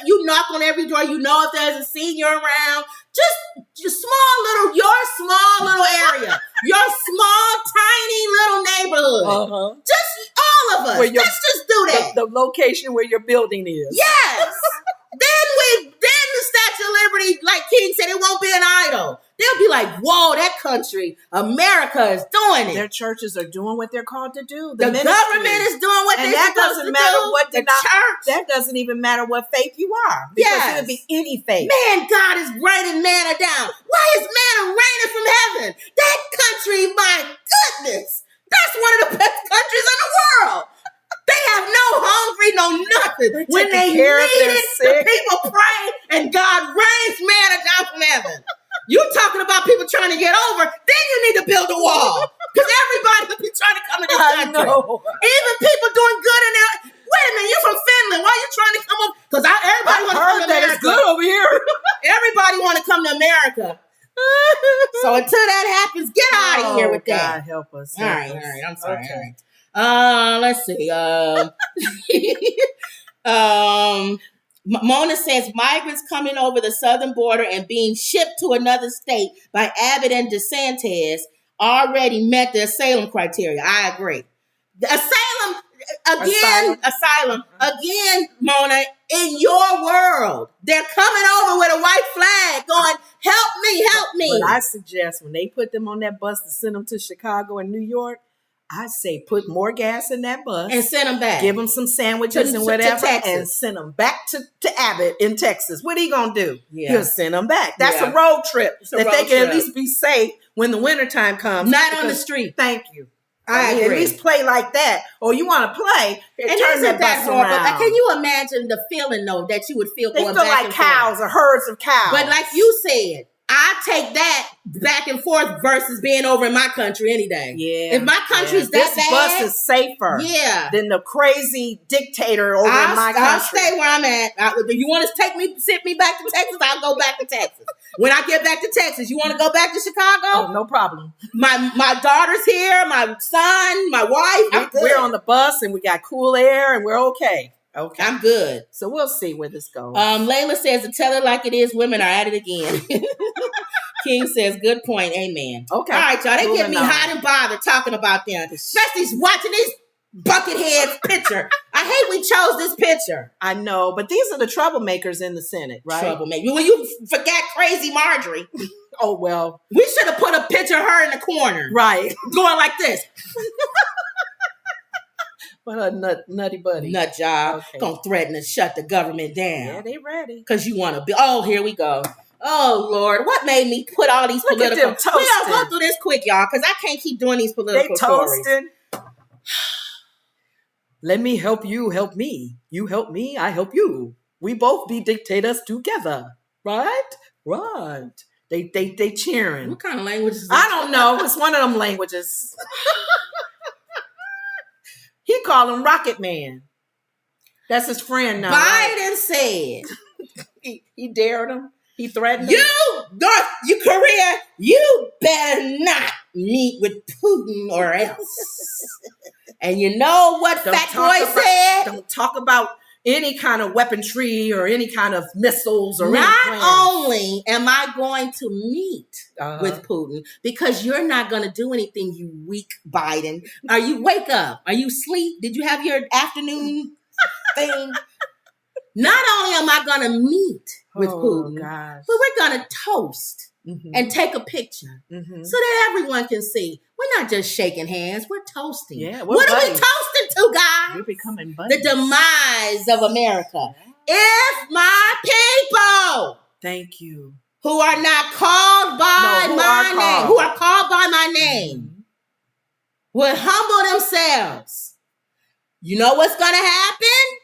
you knock on every door, you know if there's a senior around. Just your small little area, your small, tiny little neighborhood. Just all of us. Let's just do that. The location where your building is. Yes. then the Statue of Liberty, like King said, it won't be an idol. They'll be like, whoa, that country, America is doing it. Their churches are doing what they're called to do. The government is doing what they're supposed to do. That doesn't even matter what faith you are. Because it could be any faith. Man, God is raining manna down. Why is manna raining from heaven? That country, my goodness. That's one of the best countries in the world. They have no hungry, no nothing. When they need it, the people pray and God rains manna down from heaven. You talking about people trying to get over, then you need to build a wall. Because everybody will be trying to come in this country. Even people doing good in there. Wait a minute, you're from Finland. Why are you trying to come up? Because everybody want to come to America. It's good over here. Everybody want to come to America. So until that happens, get out of here with that. God help us. All right. I'm sorry. Okay. All right. Let's see. Mona says migrants coming over the southern border and being shipped to another state by Abbott and DeSantis already met the asylum criteria. I agree. The asylum again, Mona, in your world. They're coming over with a white flag going, help me. But I suggest when they put them on that bus to send them to Chicago and New York, I say put more gas in that bus. And send them back. Give them some sandwiches and whatever and send them back to Abbott in Texas. What are you going to do? Yeah. He'll send them back. That's a road trip that they can at least be safe when the wintertime comes. Not on the street. Thank you. I agree. At least play like that. Or you want to play and turn that bus around. Can you imagine the feeling, though, that you would feel going back and forth? They feel like cows or herds of cows. But like you said, I take that back and forth versus being over in my country any day. Yeah. If my country's that this bad, bus is safer than the crazy dictator over in my country. I'll stay where I'm at. You want to send me back to Texas? I'll go back to Texas. When I get back to Texas, you want to go back to Chicago? Oh, no problem. My daughter's here, my son, my wife. We're on the bus and we got cool air and we're okay. Okay. I'm good. So we'll see where this goes. Layla says, to tell it like it is, women are at it again. King says, good point. Amen. Okay. All right, y'all. They get me hot and bothered talking about them. Especially watching these bucketheads picture. I hate we chose this picture. I know, but these are the troublemakers in the Senate, right? Troublemakers. Well, you forgot crazy Marjorie. Oh, well. We should have put a picture of her in the corner. Right. Going like this. What a nutty buddy. Nut job. Okay. Gonna threaten to shut the government down. Yeah, they ready. Because you want to be. Oh, here we go. Oh, Lord. What made me put all these political... Look at them toasting. We'll go through this quick, y'all, because I can't keep doing these political stories. They toasting. Let me help you, help me. You help me, I help you. We both be dictators together. Right? Right. They cheering. What kind of language is that? I don't know. It's one of them languages. He called him Rocket Man. That's his friend now. Biden said. He dared him. He threatened him. You Korea, you better not meet with Putin or else. And you know what Fat Boy said? Don't talk about any kind of weaponry or any kind of missiles or anything. Not only am I going to meet with Putin, because you're not going to do anything, you weak Biden. Wake up. Are you asleep? Did you have your afternoon thing? Not only am I going to meet with Putin, but we're going to toast and take a picture so that everyone can see. We're not just shaking hands. We're toasting. Yeah, what are we toasting to, guys? We're becoming buddies. The demise of America. If my people, thank you, who are not called by my name, who are called by my name, would humble themselves, you know what's going to happen?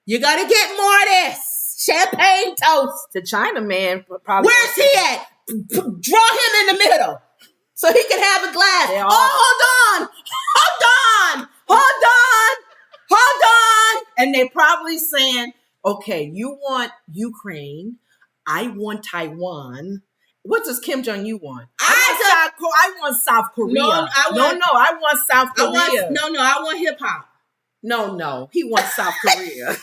You're going to get more of this. Champagne toast. The Chinaman probably. Where's he at? Draw him in the middle so he can have a glass. Hold on. And they're probably saying, okay, you want Ukraine. I want Taiwan. What does Kim Jong-un want? I want South Korea. I want South Korea. I want hip hop. No, he wants South Korea.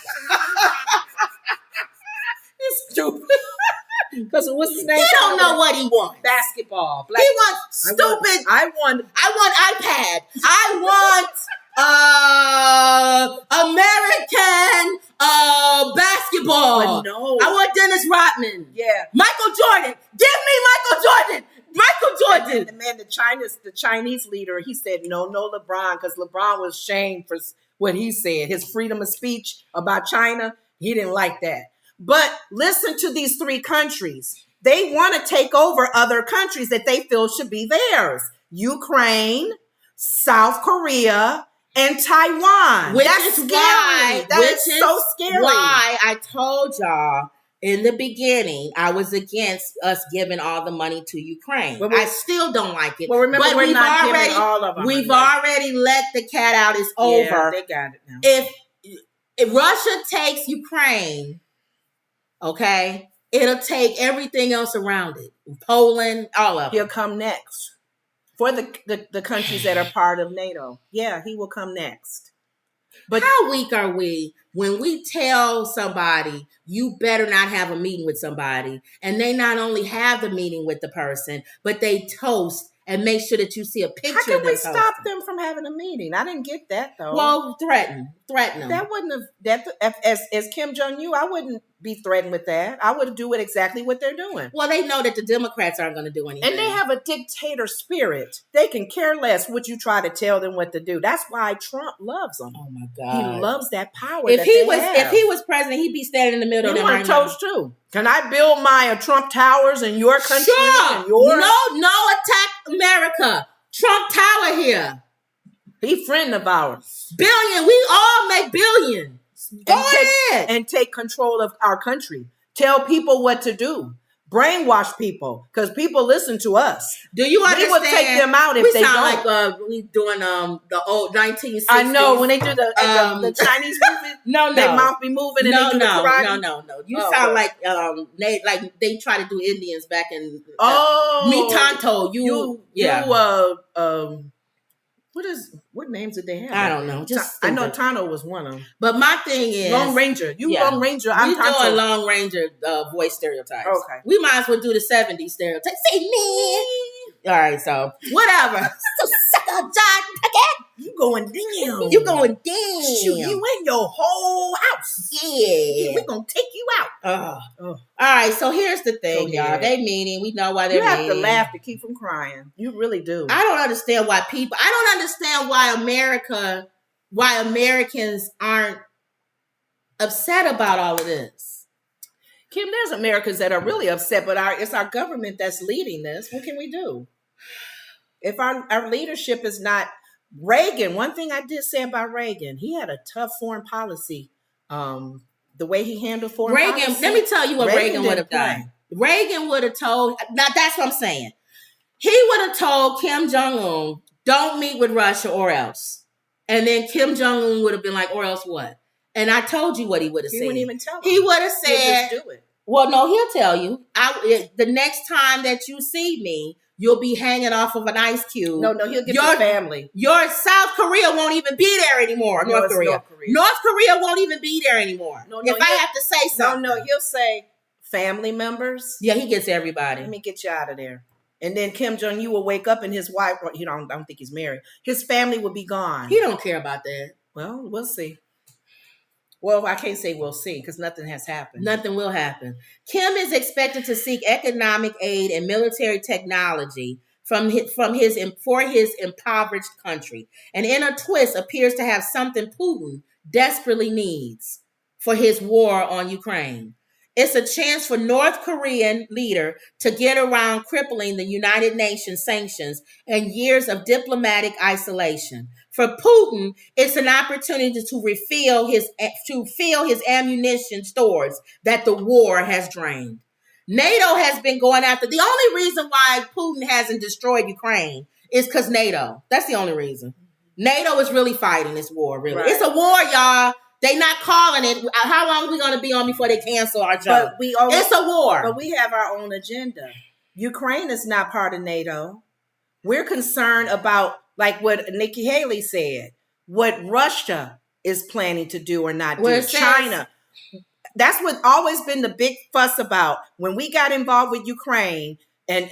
It's stupid. Because what's his name? He don't know what he wants. Basketball. He wants stupid. I want iPad. I want American basketball. No. I want Dennis Rodman. Yeah. Michael Jordan. Give me Michael Jordan. The Chinese leader, he said no LeBron, because LeBron was shamed for what he said. His freedom of speech about China, he didn't like that. But listen to these three countries. They want to take over other countries that they feel should be theirs. Ukraine, South Korea, and Taiwan. That's scary. That is so scary. Why I told y'all in the beginning I was against us giving all the money to Ukraine. I still don't like it. Well, remember, but we're not giving all of them. We've already let the cat out. It's over. They got it now. If Russia takes Ukraine, okay, it'll take everything else around it. Poland, all of it. He'll come next. For the countries that are part of NATO. Yeah, he will come next. But how weak are we when we tell somebody you better not have a meeting with somebody, and they not only have the meeting with the person, but they toast and make sure that you see a picture of them. How can we stop them from having a meeting? I didn't get that though. Well, threaten them. That wouldn't have as Kim Jong-un, I wouldn't be threatened with that. I would do it exactly what they're doing. Well, they know that the Democrats aren't going to do anything. And they have a dictator spirit. They can care less what you try to tell them what to do. That's why Trump loves them. Oh my God. He loves that power. If he was president, he'd be standing in the middle of them right now. Toast too. Can I build my Trump towers in your country? Sure. And your... No attack America. Trump Tower here. He friend of ours. Billion. We all make billions. Go ahead. And take control of our country. Tell people what to do. Brainwash people. Because people listen to us. Do you understand? We would take them out if they don't. We sound like we doing the old 1960s. I know. When they do the Chinese movie, their mouth be moving and they do the karate. No. You sound like they try to do Indians back in me Tonto. What names did they have? I don't know. I know Tano was one of them. But my thing is Lone Ranger. Lone Ranger. I'm doing Lone Ranger voice stereotypes. Okay. We might as well do the 70s stereotypes. Say me. All right, so whatever. So sucker John Puckett. You going down. You going down. Shoot, you in your whole house. Yeah. We're going to take you out. All right, so here's the thing, y'all. They meaning. We know why they're meaning. You have to laugh to keep from crying. You really do. I don't understand why Americans aren't upset about all of this. Kim, there's Americans that are really upset, but it's our government that's leading this. What can we do? If our leadership is not Reagan, one thing I did say about Reagan, he had a tough foreign policy. The way he handled foreign policy. Let me tell you what Reagan would have done. Reagan would have told, now that's what I'm saying. He would have told Kim Jong-un, don't meet with Russia or else. And then Kim Jong-un would have been like, or else what? And I told you what he would have said. He wouldn't even tell him. He would have said, just do it. Well, no, he'll tell you. The next time that you see me, you'll be hanging off of an ice cube. No, he'll get your family. Your South Korea won't even be there anymore. North Korea won't even be there anymore. If I have to say something. No, he'll say family members. Yeah, he gets everybody. Let me get you out of there. And then Kim Jong-un will wake up and his wife, I don't think he's married. His family will be gone. He don't care about that. Well, we'll see. Well, I can't say we'll see because nothing has happened. Nothing will happen. Kim is expected to seek economic aid and military technology for his impoverished country, and in a twist appears to have something Putin desperately needs for his war on Ukraine. It's a chance for North Korean leader to get around crippling the United Nations sanctions and years of diplomatic isolation. For Putin, it's an opportunity to fill his ammunition stores that the war has drained. NATO has been going after. The only reason why Putin hasn't destroyed Ukraine is because NATO. That's the only reason. NATO is really fighting this war, really. Right. It's a war, y'all. They not calling it. How long are we going to be on before they cancel our show? It's a war. But we have our own agenda. Ukraine is not part of NATO. We're concerned about, like what Nikki Haley said, what Russia is planning to do or not do. China. That's what always been the big fuss about. When we got involved with Ukraine and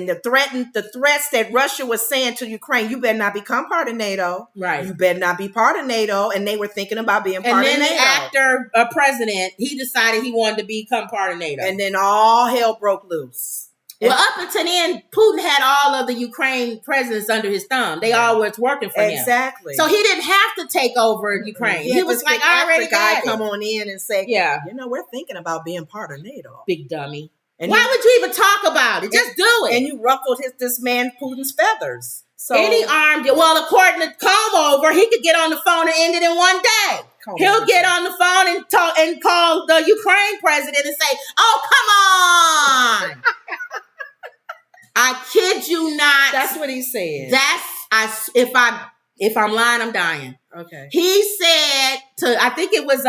the threats that Russia was saying to Ukraine, you better not become part of NATO. Right. You better not be part of NATO. And they were thinking about being part of NATO. And then after a president, he decided he wanted to become part of NATO. And then all hell broke loose. Well, up until then, Putin had all of the Ukraine presidents under his thumb. They all was working for him. Exactly. So he didn't have to take over Ukraine. He was like, I already got it. Come on in and say, yeah, we're thinking about being part of NATO. Big dummy. And why would you even talk about it? Just do it. And you ruffled this man Putin's feathers. So any armed, well, according to Comb-Over, he could get on the phone and end it in one day. He'll get on the phone and talk and call the Ukraine president and say, "Oh, come on." I kid you not. That's what he said. If I'm lying, I'm dying. Okay. He said to, I think it was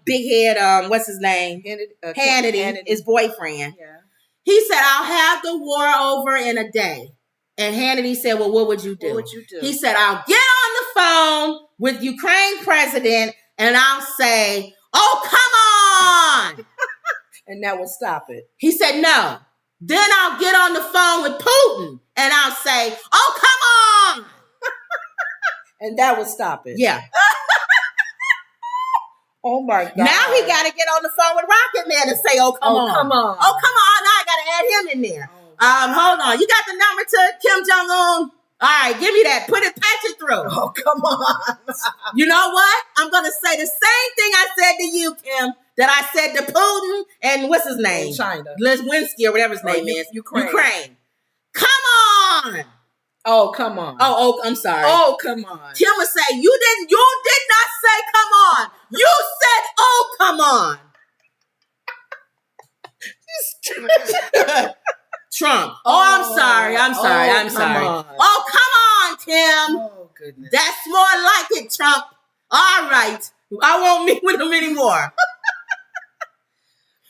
Big Head, what's his name? Hannity, his boyfriend. Yeah. He said, "I'll have the war over in a day." And Hannity said, "Well, what would you do?" What would you do? He said, "I'll get on the phone with Ukraine president and I'll say, 'Oh, come on.'" And that would stop it. He said, "No. Then I'll get on the phone with Putin and I'll say, 'Oh, come on.'" And that would stop it. Yeah. Oh my God. Now he got to get on the phone with Rocket Man and say, "Oh, come on. Come on. Oh, come on." Now I got to add him in there. Hold on. You got the number to Kim Jong-un? All right, give me that. Patch it through. Oh, come on. You know what? I'm going to say the same thing I said to you, Kim, that I said to Putin and what's his name? China. Lewinsky or whatever his name is. Ukraine. Come on. Oh, come on. Oh, I'm sorry. Oh, come on. Kim would say, you did not say come on. You said, "Oh, come on." Trump. I'm sorry. Come on. Oh, come on, Kim. Oh, goodness. That's more like it, Trump. All right. I won't meet with him anymore.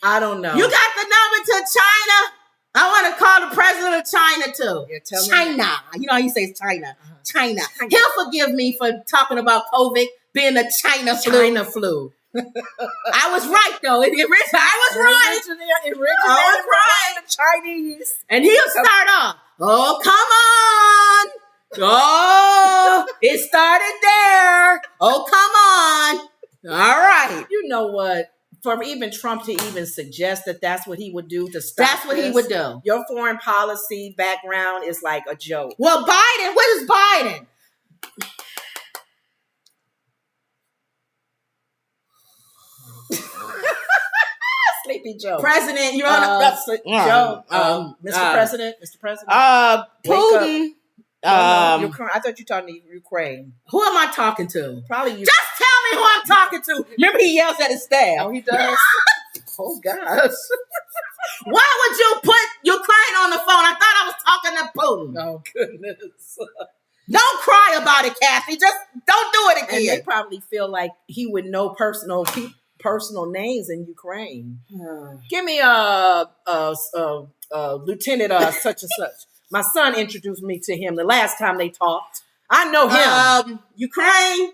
I don't know. You got the number to China? I want to call the president of China too. Yeah, tell me. China. You know how you say it's China. China. He'll forgive me for talking about COVID being the China flu. I was right though. I was right. It originated from the Chinese. And he'll start off, "Oh, come on. Oh, it started there. Oh, come on. All right." You know what? For even Trump to even suggest that that's what he would do to stop That's what he would do. Your foreign policy background is like a joke. Well, Biden, what is Biden? Sleepy Joe. President, you're on Joe. Mr. President. Putin. Ukraine. I thought you were talking to Ukraine. Who am I talking to? Probably you. Just tell me who I'm talking to. Remember, he yells at his staff. Oh, he does? Oh, gosh. Why would you put Ukraine on the phone? I thought I was talking to Putin. Oh, goodness. Don't cry about it, Kathy. Just don't do it again. And they probably feel like he would know personal names in Ukraine. Give me a lieutenant such and such. My son introduced me to him the last time they talked. I know him. Ukraine,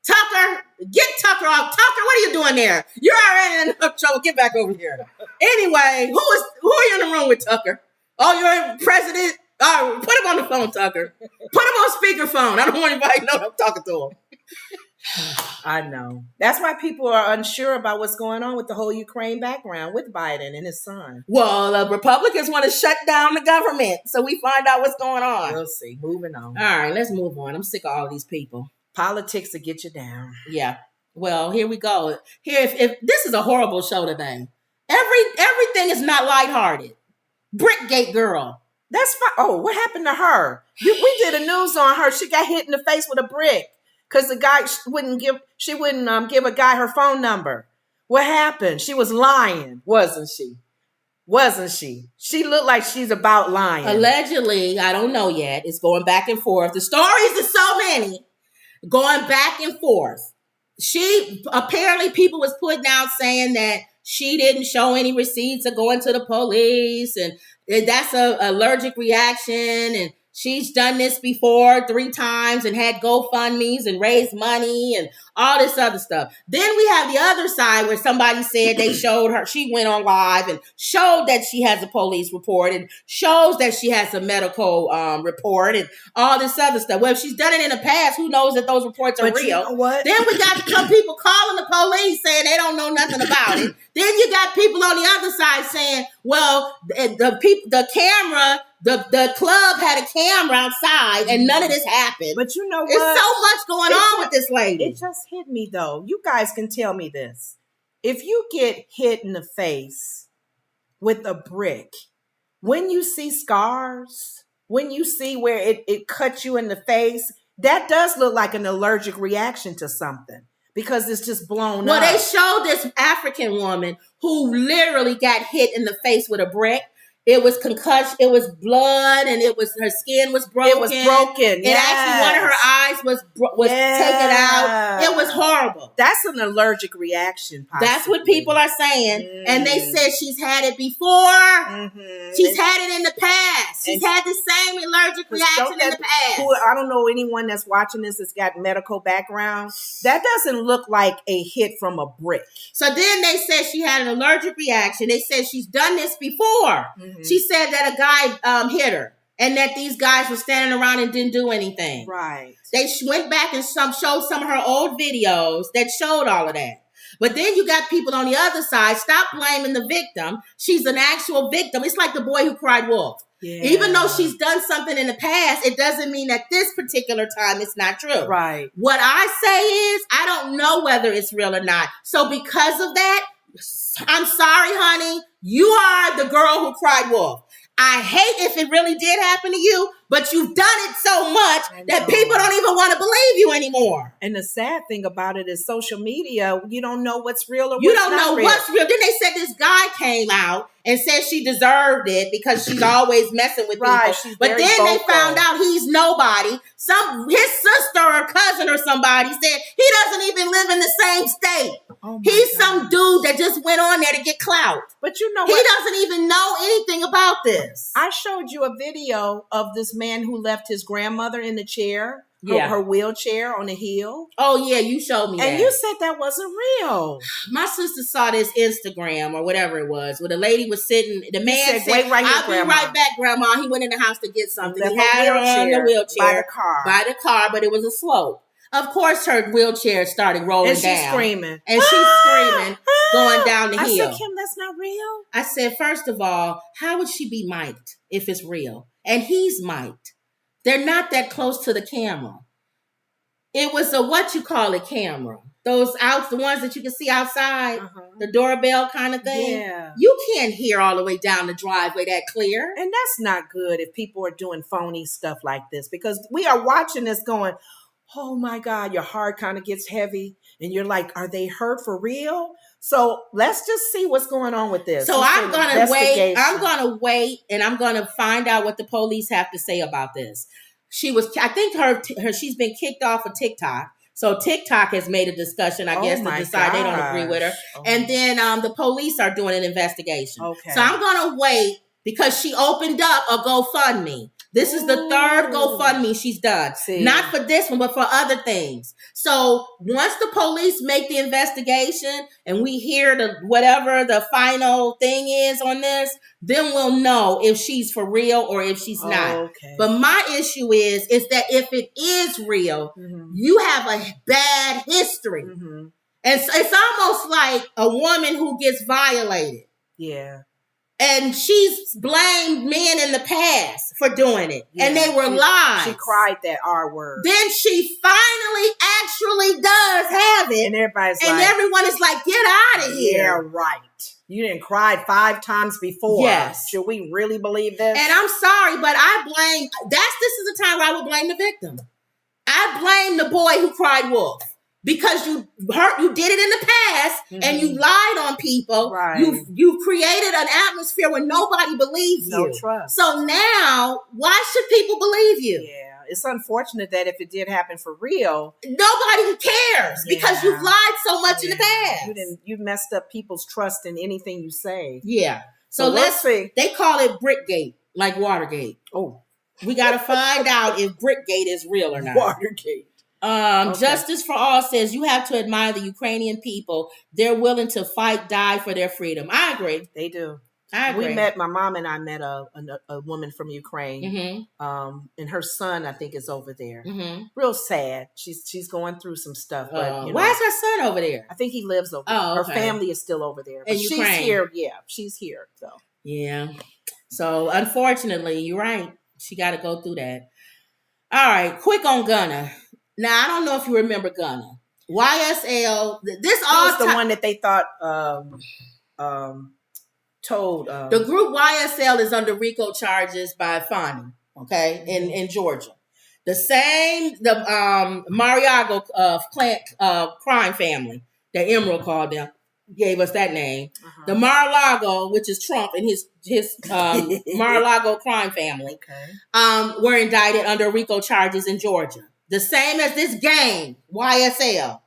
Tucker, get Tucker off. Tucker, what are you doing there? You're already in enough trouble. Get back over here. Anyway, who are you in the room with, Tucker? Oh, you're president. Put him on the phone, Tucker. Put him on speakerphone. I don't want anybody to know I'm talking to him. I know. That's why people are unsure about what's going on with the whole Ukraine background with Biden and his son. Well, the Republicans want to shut down the government, so we find out what's going on. We'll see. Moving on. All right, let's move on. I'm sick of all these people. Politics to get you down. Yeah. Well, here we go. Here, if this is a horrible show today. Everything is not lighthearted. Brickgate girl. That's fine. Oh, what happened to her? We did a news on her. She got hit in the face with a brick. Because the guy wouldn't give a guy her phone number. What happened? She was lying, wasn't she? Wasn't she? She looked like she's about lying. Allegedly, I don't know yet. It's going back and forth. The stories are so many going back and forth. She apparently people was putting out saying that she didn't show any receipts of going to the police, and that's an allergic reaction, and she's done this before 3 times and had GoFundMes and raised money and all this other stuff. Then we have the other side where somebody said they showed her, she went on live and showed that she has a police report and shows that she has a medical report and all this other stuff. Well, if she's done it in the past, who knows that those reports are real? You know what? Then we got some people calling the police saying they don't know nothing about it. Then you got people on the other side saying, well, the camera, the club had a camera outside and none of this happened. But you know what? There's so much going on with this lady. It just hit me though. You guys can tell me this. If you get hit in the face with a brick, when you see scars, when you see where it cuts you in the face, that does look like an allergic reaction to something because it's just blown up. Well, they showed this African woman who literally got hit in the face with a brick. It was concussion. It was blood, and her skin was broken. It was broken. And actually, one of her eyes was taken out. It was horrible. That's an allergic reaction. Possibly. That's what people are saying, and they said she's had it before. She's had it in the past. She's had the same allergic reaction in the past. I don't know anyone that's watching this that's got medical background. That doesn't look like a hit from a brick. So then they said she had an allergic reaction. They said she's done this before. She said that a guy hit her and that these guys were standing around and didn't do anything. Right. They went back and showed some of her old videos that showed all of that. But then you got people on the other side. Stop blaming the victim. She's an actual victim. It's like the boy who cried wolf. Yeah. Even though she's done something in the past, it doesn't mean that this particular time it's not true. Right. What I say is, I don't know whether it's real or not. So because of that, I'm sorry, honey. You are the girl who cried wolf. I hate if it really did happen to you, but you've done it so much that people don't even want to believe you anymore. And the sad thing about it is social media, you don't know what's real or what's not real. You don't know what's real. Then they said this guy came out and said she deserved it because she's always messing with people. But then they found out he's nobody. His sister or cousin or somebody said he doesn't even live in the same state. He's some dude that just went on there to get clout. But you know what? He doesn't even know anything about this. I showed you a video of this man who left his grandmother in the chair. Her wheelchair on the hill. Oh, yeah, you showed me that. And you said that wasn't real. My sister saw this Instagram or whatever it was, where the lady was sitting. The man said, wait right here, I'll Grandma. be right back, Grandma. He went in the house to get something. He had her on the wheelchair. By the car, but it was a slope. Of course, her wheelchair started rolling down. And she's screaming. And she's screaming, going down the hill. I said, Kim, that's not real. I said, first of all, how would she be mic'd if it's real? And he's mic'd. They're not that close to the camera. It was a camera. Those the ones that you can see outside, the doorbell kind of thing. Yeah. You can't hear all the way down the driveway that clear. And that's not good if people are doing phony stuff like this, because we are watching this going, oh my God, your heart kind of gets heavy and you're like, are they hurt for real? So let's just see what's going on with this. So I'm going to wait. I'm going to wait and I'm going to find out what the police have to say about this. I think she's been kicked off of TikTok. So TikTok has made a discussion, I guess, to decide they don't agree with her. And then the police are doing an investigation. Okay. So I'm going to wait because she opened up a GoFundMe. This is the third GoFundMe she's done. Not for this one, but for other things. So once the police make the investigation and we hear whatever the final thing is on this, then we'll know if she's for real or if she's not. Okay. But my issue is that if it is real, you have a bad history. And so it's almost like a woman who gets violated. Yeah. And she's blamed men in the past for doing it. Yeah. And they were lies. She cried that R word. Then she finally actually does have it. And everyone is like, get out of here. Yeah, right. You didn't cry 5 times before. Yes. Should we really believe this? And I'm sorry, but this is the time where I would blame the victim. I blame the boy who cried wolf. Because you did it in the past and you lied on people. Right. You created an atmosphere where nobody believes you. No trust. So now, why should people believe you? Yeah, it's unfortunate that if it did happen for real, nobody cares because you've lied so much in the past. You messed up people's trust in anything you say. Yeah. So let's see. They call it Brickgate, like Watergate. Oh, we got to find out if Brickgate is real or not. Watergate. Justice for All says you have to admire the Ukrainian people. They're willing to fight, die for their freedom. I agree. They do. I agree. My mom and I met a woman from Ukraine. And her son, I think, is over there. Real sad. She's going through some stuff. But why is her son over there? I think he lives over there. Her family is still over there. But she's here. Yeah, she's here. So yeah. So unfortunately, you're right. She got to go through that. All right. Quick on Gunna. Now, I don't know if you remember Gunna. YSL, this all the one that they thought told. The group YSL is under RICO charges by Fonny. okay, in Georgia. The Mariago crime family that Emerald called them, gave us that name. The Mar-a-Lago, which is Trump and his Mar-a-Lago crime family, were indicted under RICO charges in Georgia. The same as this gang, YSL.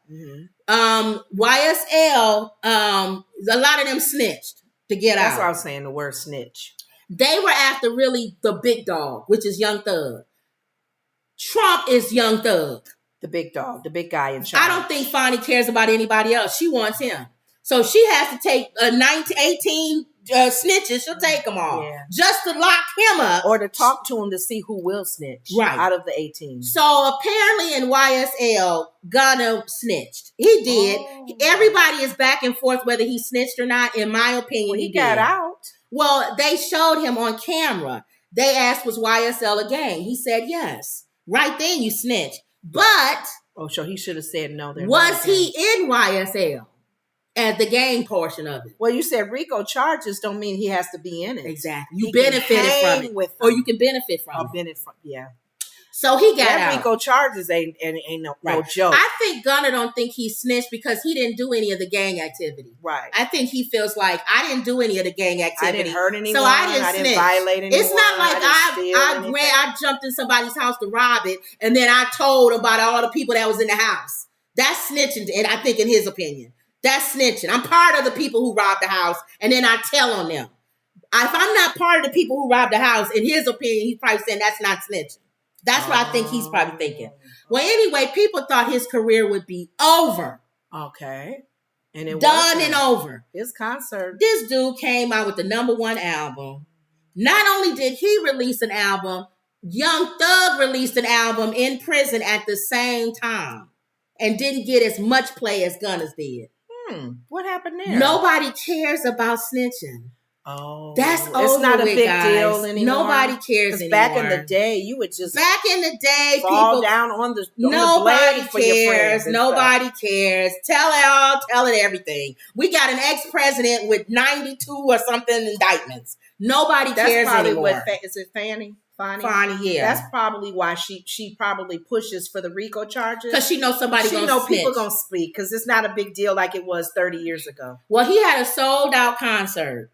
YSL, a lot of them snitched to get out. That's what I was saying, the word snitch. They were after really the big dog, which is Young Thug. Trump is Young Thug. The big dog, the big guy in charge. I don't think Fonnie cares about anybody else. She wants him. So she has to take 18 snitches. She'll take them all. Yeah. Just to lock him up. Or to talk to him to see who will snitch. Right. Out of the 18. So apparently in YSL, Gunna snitched. He did. Everybody is back and forth whether he snitched or not. In my opinion, well, he got out. Well, they showed him on camera. They asked, was YSL a gang? He said yes. Right then you snitch. But so he should have said no. Was he in YSL as the gang portion of it? Well, you said RICO charges don't mean he has to be in it. Exactly. You benefited from it. Or you can benefit from it. Yeah. So he got out. RICO charges ain't no joke. I think Gunna don't think he snitched because he didn't do any of the gang activity. Right. I think he feels like I didn't do any of the gang activity. I didn't hurt anyone. So I didn't violate anyone. It's not like I jumped in somebody's house to rob it and then I told about all the people that was in the house. That's snitching, and I think in his opinion. That's snitching. I'm part of the people who robbed the house and then I tell on them. If I'm not part of the people who robbed the house, in his opinion, he's probably saying that's not snitching. That's what I think he's probably thinking. Well, anyway, people thought his career would be over. Okay. And it done and over. His concert. This dude came out with the #1 album. Not only did he release an album, Young Thug released an album in prison at the same time and didn't get as much play as Gunna's did. What happened there? Nobody cares about snitching. Oh, that's over. It's not a with, big guys. deal anymore. Nobody cares anymore. Back in the day, you would just fall people down on the nobody blade for your friends. Nobody cares. Tell it everything. We got an ex-president with 92 or something indictments. Nobody cares anymore. Is it Fannie? Fonnie, yeah. That's probably why she probably pushes for the RICO charges. Because she knows somebody gonna snitch. People gonna speak because it's not a big deal like it was 30 years ago. Well, he had a sold out concert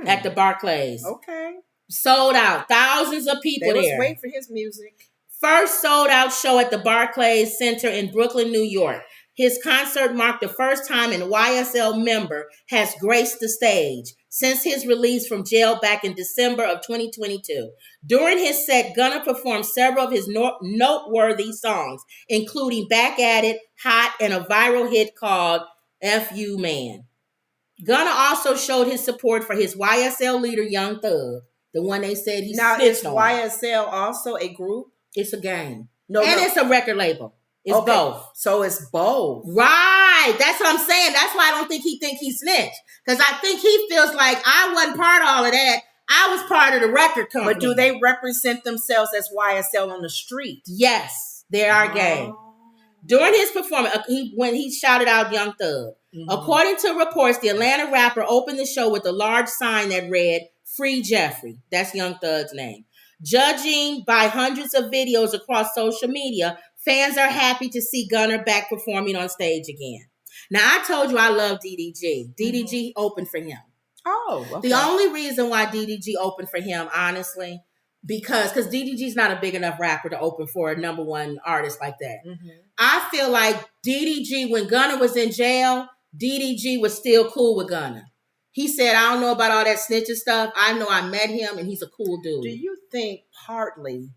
at the Barclays. Okay. Sold out. Thousands of people there. They was waiting for his music. First sold out show at the Barclays Center in Brooklyn, New York. His concert marked the first time an YSL member has graced the stage since his release from jail back in December of 2022. During his set, Gunna performed several of his noteworthy songs, including Back at It, Hot, and a viral hit called F You Man. Gunna also showed his support for his YSL leader, Young Thug, the one they said he snitched on. Now, is YSL also a group? It's a gang. It's a record label. It's both. So it's both. Right. That's what I'm saying. That's why I don't think he snitched. Because I think he feels like I wasn't part of all of that. I was part of the record company. But do they represent themselves as YSL on the street? Yes. They are gang. During his performance, when he shouted out Young Thug. According to reports, the Atlanta rapper opened the show with a large sign that read, Free Jeffrey. That's Young Thug's name. Judging by hundreds of videos across social media, fans are happy to see Gunna back performing on stage again. Now, I told you I love DDG. DDG opened for him. Oh, okay. The only reason why DDG opened for him, honestly, because DDG's not a big enough rapper to open for a #1 artist like that. I feel like DDG, when Gunna was in jail, DDG was still cool with Gunna. He said, I don't know about all that snitching stuff. I know I met him and he's a cool dude. Do you think partly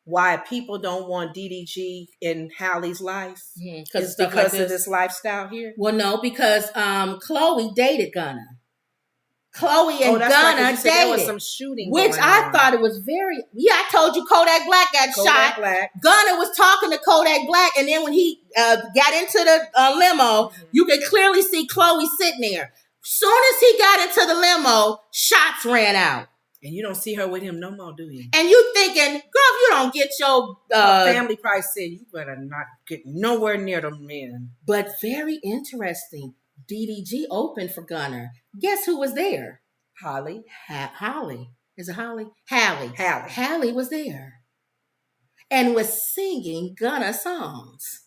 why people don't want DDG in Halle's life is because of this lifestyle here? Well, no, because Chloe dated Gunna. Chloe and Gunna dated. There was some shooting, which I thought it was very. Yeah, I told you Kodak Black got shot. Gunna was talking to Kodak Black, and then when he got into the limo, you could clearly see Chloe sitting there. Soon as he got into the limo, shots ran out. And you don't see her with him no more, do you? And you thinking, girl, if you don't get your family probably said you better not get nowhere near them men. But very interesting. DDG opened for Gunna. Guess who was there? Halle. Halle. Is it Holly? Hallie. Hallie. Hallie was there and was singing Gunna songs.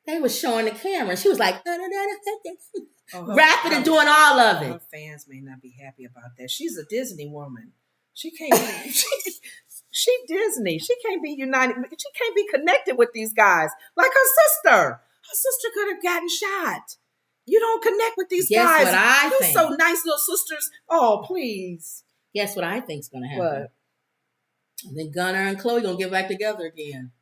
They was showing the camera. She was like, rapping and doing all of it. Her fans may not be happy about that. She's a Disney woman. She can't be. She Disney. She can't be united. She can't be connected with these guys like her sister. Her sister could have gotten shot. You don't connect with these guys. Guess what I think? You're so nice, little sisters. Oh, please. Guess what I think's gonna happen? What? I think Gunna and Chloe gonna get back together again.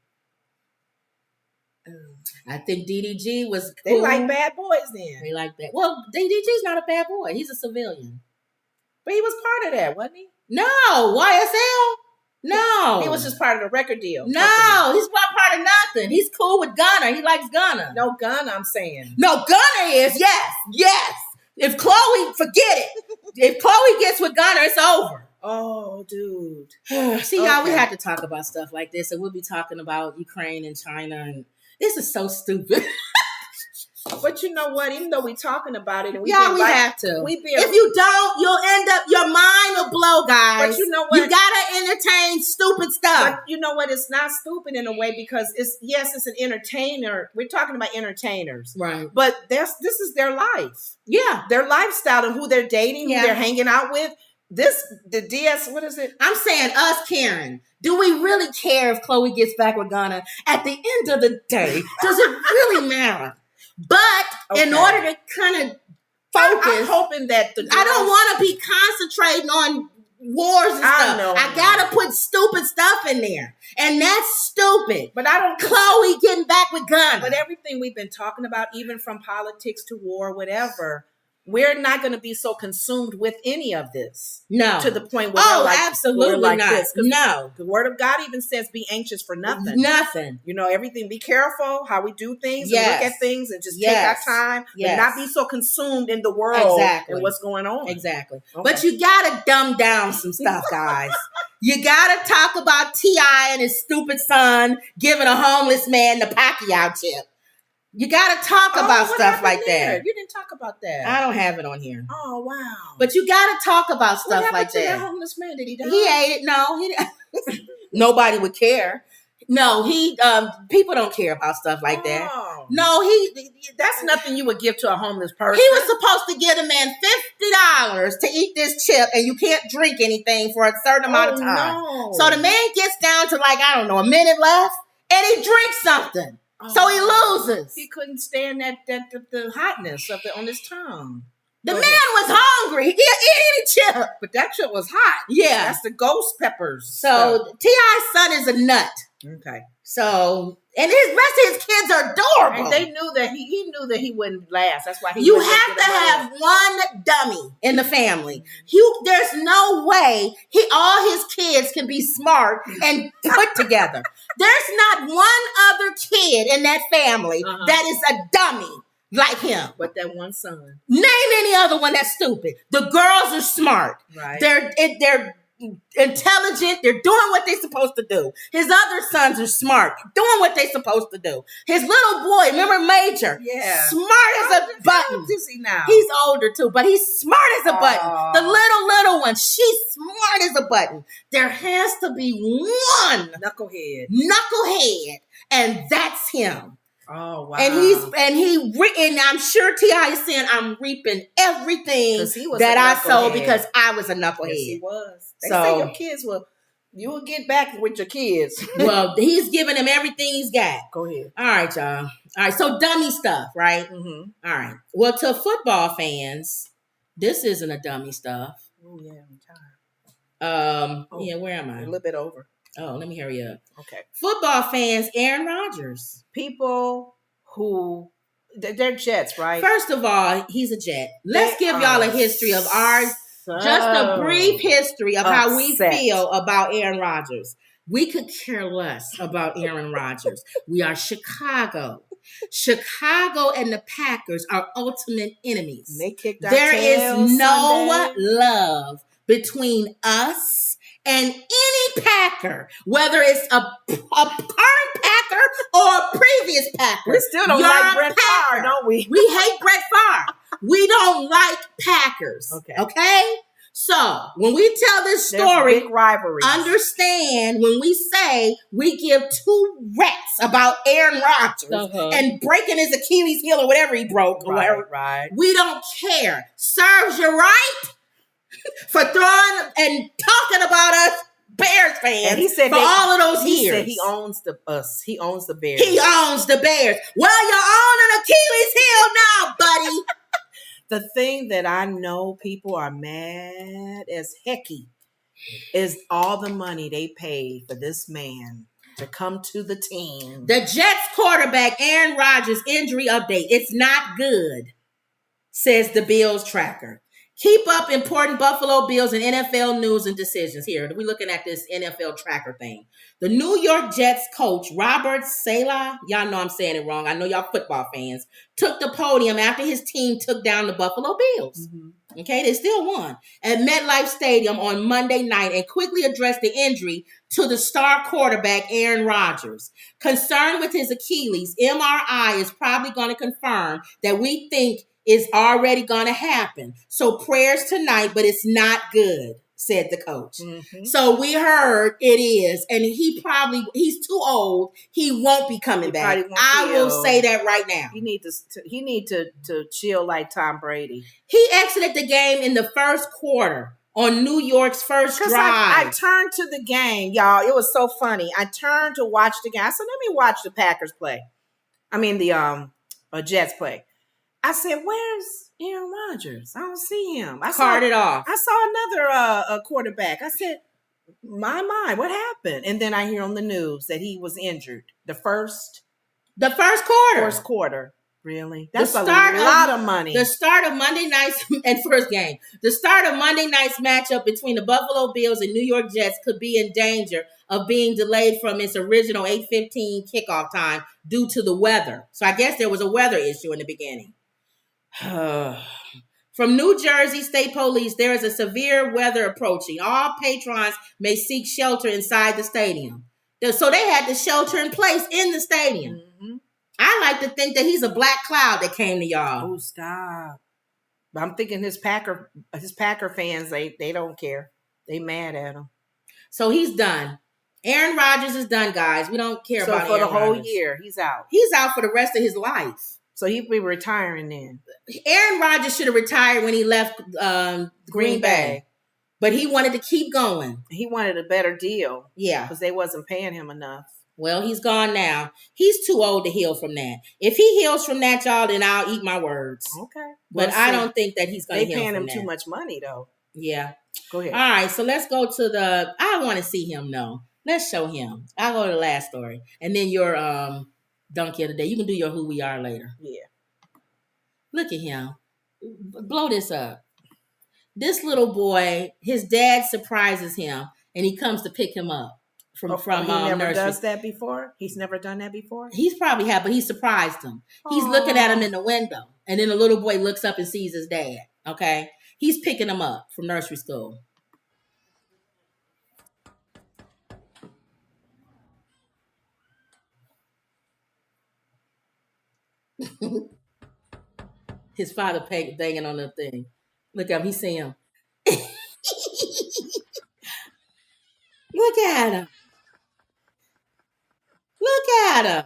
I think DDG was cool. They like bad boys then. They like that. Well, DDG's not a bad boy. He's a civilian. But he was part of that, wasn't he? No, YSL. No. He was just part of the record deal. No, company. He's not part of nothing. He's cool with Gunna. He likes Gunna. No, Gunna, I'm saying. No, Gunna is. Yes. If Chloe, forget it. If Chloe gets with Gunna, it's over. Oh, dude. See, y'all, we had to talk about stuff like this, and we'll be talking about Ukraine and China, and this is so stupid. But you know what? Even though we're talking about it, and we have to. If you don't, you'll end up, your mind will blow, guys. But you know what? You gotta entertain stupid stuff. But you know what? It's not stupid in a way because it's an entertainer. We're talking about entertainers. Right. But this is their life. Yeah. Their lifestyle and who they're dating, who they're hanging out with. What is it? I'm saying us, Karen. Do we really care if Chloe gets back with Gunna? At the end of the day, does it really matter? But in order to kind of focus, I'm hoping that I don't want to be concentrating on wars and stuff. I gotta put stupid stuff in there, and that's stupid. But I don't. Chloe getting back with Gunna. But everything we've been talking about, even from politics to war, whatever. We're not going to be so consumed with any of this. No. To the point where absolutely we're like not. This. No. The word of God even says be anxious for nothing. Nothing. You know, everything. Be careful how we do things and look at things and just take our time. But not be so consumed in the world and what's going on. Exactly. Okay. But you got to dumb down some stuff, guys. You got to talk about T.I. and his stupid son giving a homeless man the Pacquiao chip. You got to talk about stuff like that. You didn't talk about that. I don't have it on here. Oh, wow. But you got to talk about stuff like that. What happened to that homeless man? Did he die? He ate it. No, he didn't. Nobody would care. No, people don't care about stuff like that. No, that's nothing you would give to a homeless person. He was supposed to give a man $50 to eat this chip, and you can't drink anything for a certain amount of time. No. So the man gets down to a minute left, and he drinks something. So he loses. He couldn't stand the hotness of it on his tongue. The man was hungry. He ate any chip. But that chip was hot. Yeah. That's the ghost peppers. So T.I.'s son is a nut. Okay. So, and the rest of his kids are adorable. And they knew that he knew that he wouldn't last. That's why you have to have one dummy in the family. There's no way all his kids can be smart and put together. There's not one other kid in that family that is a dummy like him. But that one son. Name any other one that's stupid. The girls are smart. Right. They're intelligent. They're doing what they're supposed to do. His other sons are smart, doing what they're supposed to do. His little boy, remember Major? Yeah. Smart as a button. How old is he now? He's older too, but he's smart as a button. The little one, she's smart as a button. There has to be one knucklehead, and that's him. Oh wow! And I'm sure T.I. is saying I'm reaping everything that I sowed because I was a knucklehead. Yes, he was. They say your kids you will get back with your kids. Well, he's giving them everything he's got. Go ahead. All right, y'all. All right, so dummy stuff, right? Mm-hmm. All right. Well, to football fans, this isn't a dummy stuff. Oh yeah, I'm tired. Yeah, where am I? A little bit over. Oh, let me hurry up. Okay. Football fans, Aaron Rodgers. People who, they're Jets, right? First of all, he's a Jet. Let's give y'all a history of ours. Just a brief history of how we feel about Aaron Rodgers. We could care less about Aaron Rodgers. We are Chicago. Chicago and the Packers are ultimate enemies. They kicked our There tails is no Sunday. love between us and any Packer, whether it's a current Packer or a previous Packer. We still don't like Brett Favre, don't we? We hate Brett Favre. We don't like Packers. Okay? So when we tell this story, big rivalry. Understand when we say we give two rats about Aaron Rodgers and breaking his Achilles heel or whatever he broke, right. We don't care. Serves you right for throwing and talking about us Bears fans. And he said for all of those years. He said he owns the Bears. He owns the Bears. Well, you own an Achilles heel now, buddy. The thing that I know people are mad as hecky is all the money they paid for this man to come to the team. The Jets quarterback Aaron Rodgers injury update. It's not good, says the Bills tracker. Keep up important Buffalo Bills and NFL news and decisions. Here, we're looking at this NFL tracker thing. The New York Jets coach, Robert Saleh, y'all know I'm saying it wrong. I know y'all football fans, took the podium after his team took down the Buffalo Bills. Mm-hmm. Okay, they still won at MetLife Stadium on Monday night and quickly addressed the injury to the star quarterback, Aaron Rodgers. Concerned with his Achilles, MRI is probably going to confirm that we think is already going to happen. So prayers tonight, but it's not good, said the coach. Mm-hmm. So we heard it is, and he's too old. He won't be coming back. I will say that right now. He need to chill like Tom Brady. He exited the game in the first quarter on New York's first drive. I turned to the game, y'all. It was so funny. I turned to watch the game. I said, let me watch the Packers play. I mean, the Jets play. I said, where's Aaron Rodgers? I don't see him. Carted off. I saw another quarterback. I said, my, what happened? And then I hear on the news that he was injured. The first quarter. First quarter. Really? That's a lot of money. The start of Monday night's and first game. The start of Monday night's matchup between the Buffalo Bills and New York Jets could be in danger of being delayed from its original 8:15 kickoff time due to the weather. So I guess there was a weather issue in the beginning. From New Jersey State Police, there is a severe weather approaching. All patrons may seek shelter inside the stadium. So they had the shelter in place in the stadium. Mm-hmm. I like to think that he's a black cloud that came to y'all. Oh, stop. I'm thinking his Packer fans, they don't care. They mad at him. So he's done. Aaron Rodgers is done, guys. We don't care about Aaron So for the whole Rodgers. year, he's out. He's out for the rest of his life. So he'll be retiring then. Aaron Rodgers should have retired when he left Green Bay. But he wanted to keep going. He wanted a better deal. Yeah. Because they wasn't paying him enough. Well, he's gone now. He's too old to heal from that. If he heals from that, y'all, then I'll eat my words. Okay. But I don't think that he's going to heal from that. They paying him too much money, though. Yeah. Go ahead. All right, so let's go to I want to see him, though. Let's show him. I'll go to the last story. And then your donkey of the day. You can do your who we are later. Yeah. Look at him. Blow this up. This little boy, his dad surprises him, and he comes to pick him up from he never nursery. Does that before? He's never done that before? He's probably had, but he surprised him. He's looking at him in the window, and then the little boy looks up and sees his dad, okay? He's picking him up from nursery school. His father banging on the thing. Look at him. He see him. Look at him. Look at him.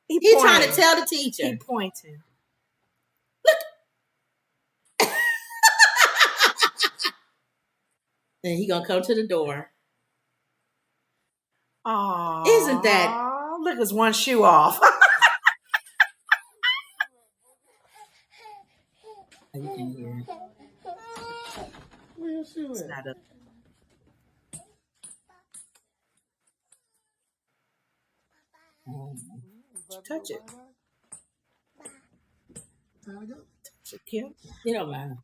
He's trying to tell the teacher. He pointing. Look. Then he gonna come to the door. Aww. Isn't that? Look, his one shoe off. You can hear it. Where your shoe It's not up. Touch it. Touch it, Kim. You don't mind.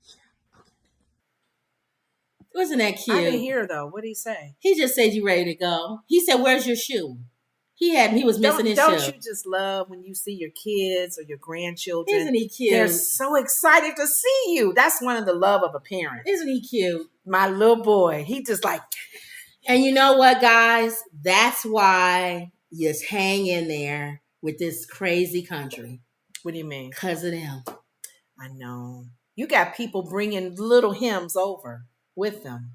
Wasn't that cute? I didn't hear though. What did he say? He just said, "You ready to go?" He said, "Where's your shoe?" He was missing his shoe. Don't you just love when you see your kids or your grandchildren? Isn't he cute? They're so excited to see you. That's one of the love of a parent. Isn't he cute? My little boy. He just like. And you know what, guys? That's why you just hang in there with this crazy country. What do you mean? Because of them. I know. You got people bringing little hymns over. with them.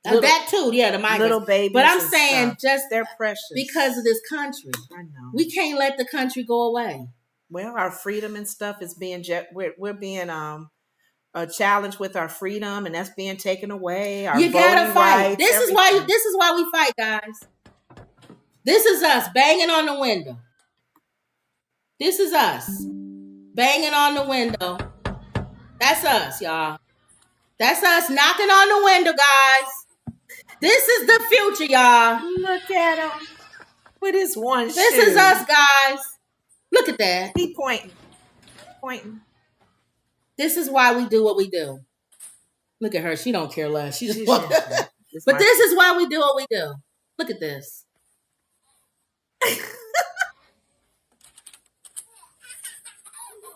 That too, yeah, the migrants. Little babies. But I'm saying just they're precious because of this country. I know. We can't let the country go away. Well, our freedom and stuff is being we're being challenged with our freedom, and that's being taken away. Our you gotta fight. Rights, this is why we fight, guys. This is us banging on the window. This is us banging on the window. That's us, y'all. That's us knocking on the window, guys. This is the future, y'all. Look at him with his one shoe. This is us, guys. Look at that. He pointing. This is why we do what we do. Look at her. She don't care less. She just But this is why we do what we do. Look at this.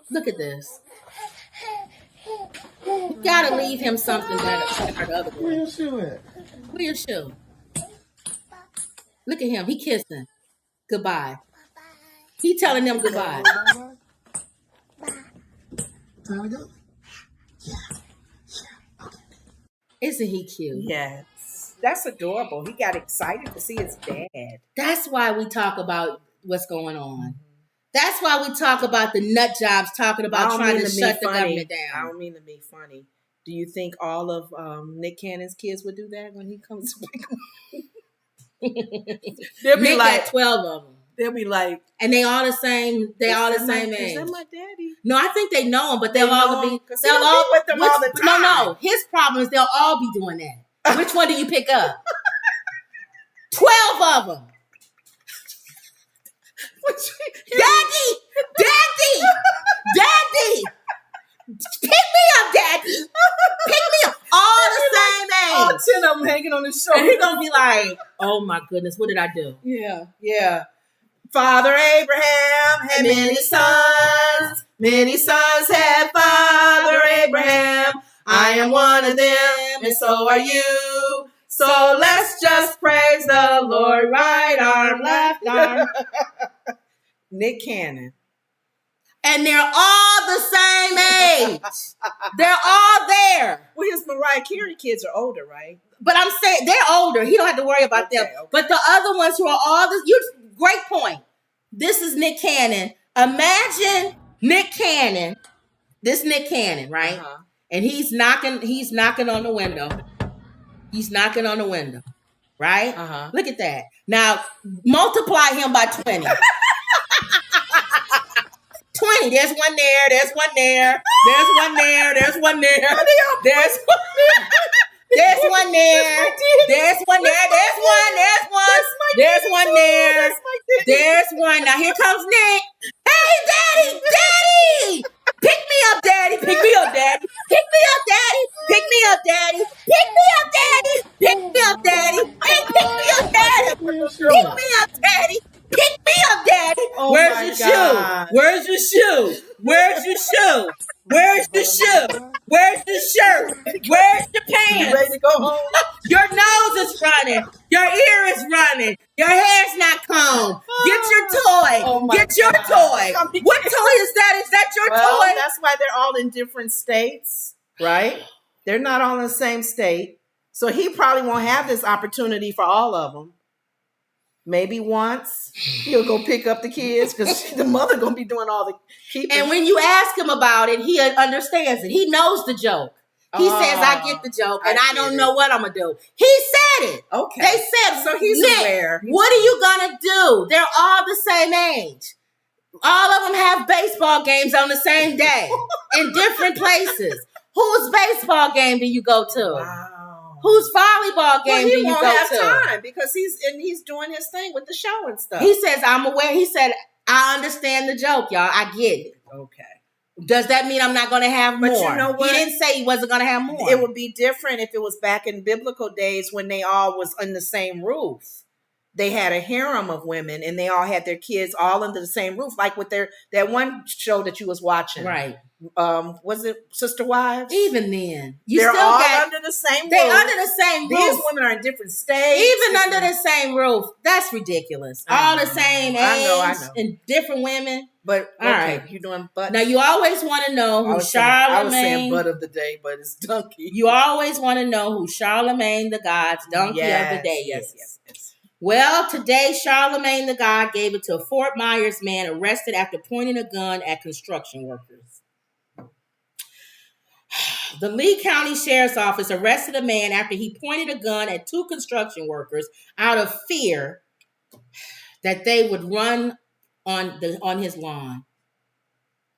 Look at this. You gotta leave him something better. Where your shoe at? Where your shoe? Look at him. He kissing. Goodbye. He telling them goodbye. Time to go? Yeah. Okay. Isn't he cute? Yes. That's adorable. He got excited to see his dad. That's why we talk about what's going on. That's why we talk about the nut jobs talking about trying to shut the government down. I don't mean to be funny. Do you think all of Nick Cannon's kids would do that when he comes to pick them? They'll be Nick got 12 of them. They'll be like, and they all the same. They all the same age. Is that my daddy? No, I think they know him, but they'll all be. They'll all with them all the time. No. His problem is they'll all be doing that. Which one do you pick up? 12 of them. Daddy, pick me up, Daddy. Pick me up. All the same age. All 10 of them hanging on his shoulder. And he's gonna be like, "Oh my goodness, what did I do?" Yeah. Father Abraham had many sons. Many sons had Father Abraham. I am one of them, and so are you. So let's just praise the Lord. Right arm, left arm. Nick Cannon. And they're all the same age. They're all there. Well, his Mariah Carey kids are older, right? But I'm saying they're older. He don't have to worry about them. Okay. But the other ones who are all this, great point. This is Nick Cannon. Imagine Nick Cannon. This Nick Cannon, right? Uh-huh. And he's knocking on the window. He's knocking on the window, right? Uh-huh. Look at that. Now multiply him by 20. 20. There's one there. There's one there. There's one there. There's one there. There's one there. There's one there. There's one there. There's one. There's one. There's one there. There's one. Now here comes Nick. Hey, Daddy! Pick me up, Daddy. Pick me up, Daddy. Pick me up, Daddy. Pick me up, Daddy. Pick me up, Daddy. Pick me up, Daddy. Hey, pick me up, Daddy. Pick me up, Daddy. Pick me up, Daddy. Oh, Where's your shoe? Where's your shoe? Where's your shoe? Where's the shoe? Where's the shirt? Where's the pants? You ready to go home? Your nose is running. Your ear is running. Your hair's not combed. Get your toy. Oh Get your toy. What toy is that? Is that your toy? That's why they're all in different states, right? They're not all in the same state. So he probably won't have this opportunity for all of them. Maybe once he'll go pick up the kids because the mother gonna be doing all the keeping. And when you ask him about it, he understands it. He knows the joke. He says, "I get the joke, and I don't know what I'm gonna do." He said it. Okay, they said so. He's aware. What are you gonna do? They're all the same age. All of them have baseball games on the same day in different places. Whose baseball game do you go to? Wow. Whose volleyball game do you go to? He won't have time because he's doing his thing with the show and stuff. He says, "I'm aware." He said, "I understand the joke, y'all. I get it." Okay. Does that mean I'm not going to have more? But you know what? He didn't say he wasn't going to have more. It would be different if it was back in biblical days when they all was on the same roof. They had a harem of women and they all had their kids all under the same roof, like with that one show that you was watching. Right. Was it Sister Wives? Even then, they're all under the same roof. They're under the same roof. These women are in different states. Even under the same roof. That's ridiculous. All the same age. I know. And different women. But all right, you doing butt? Now you always want to know who Charlemagne. I was saying butt of the day, but it's donkey. You always want to know who Charlemagne the God's donkey of the day is. Yes. Well, today Charlemagne the God gave it to a Fort Myers man arrested after pointing a gun at construction workers. The Lee County Sheriff's Office arrested a man after he pointed a gun at 2 construction workers out of fear that they would run on his lawn.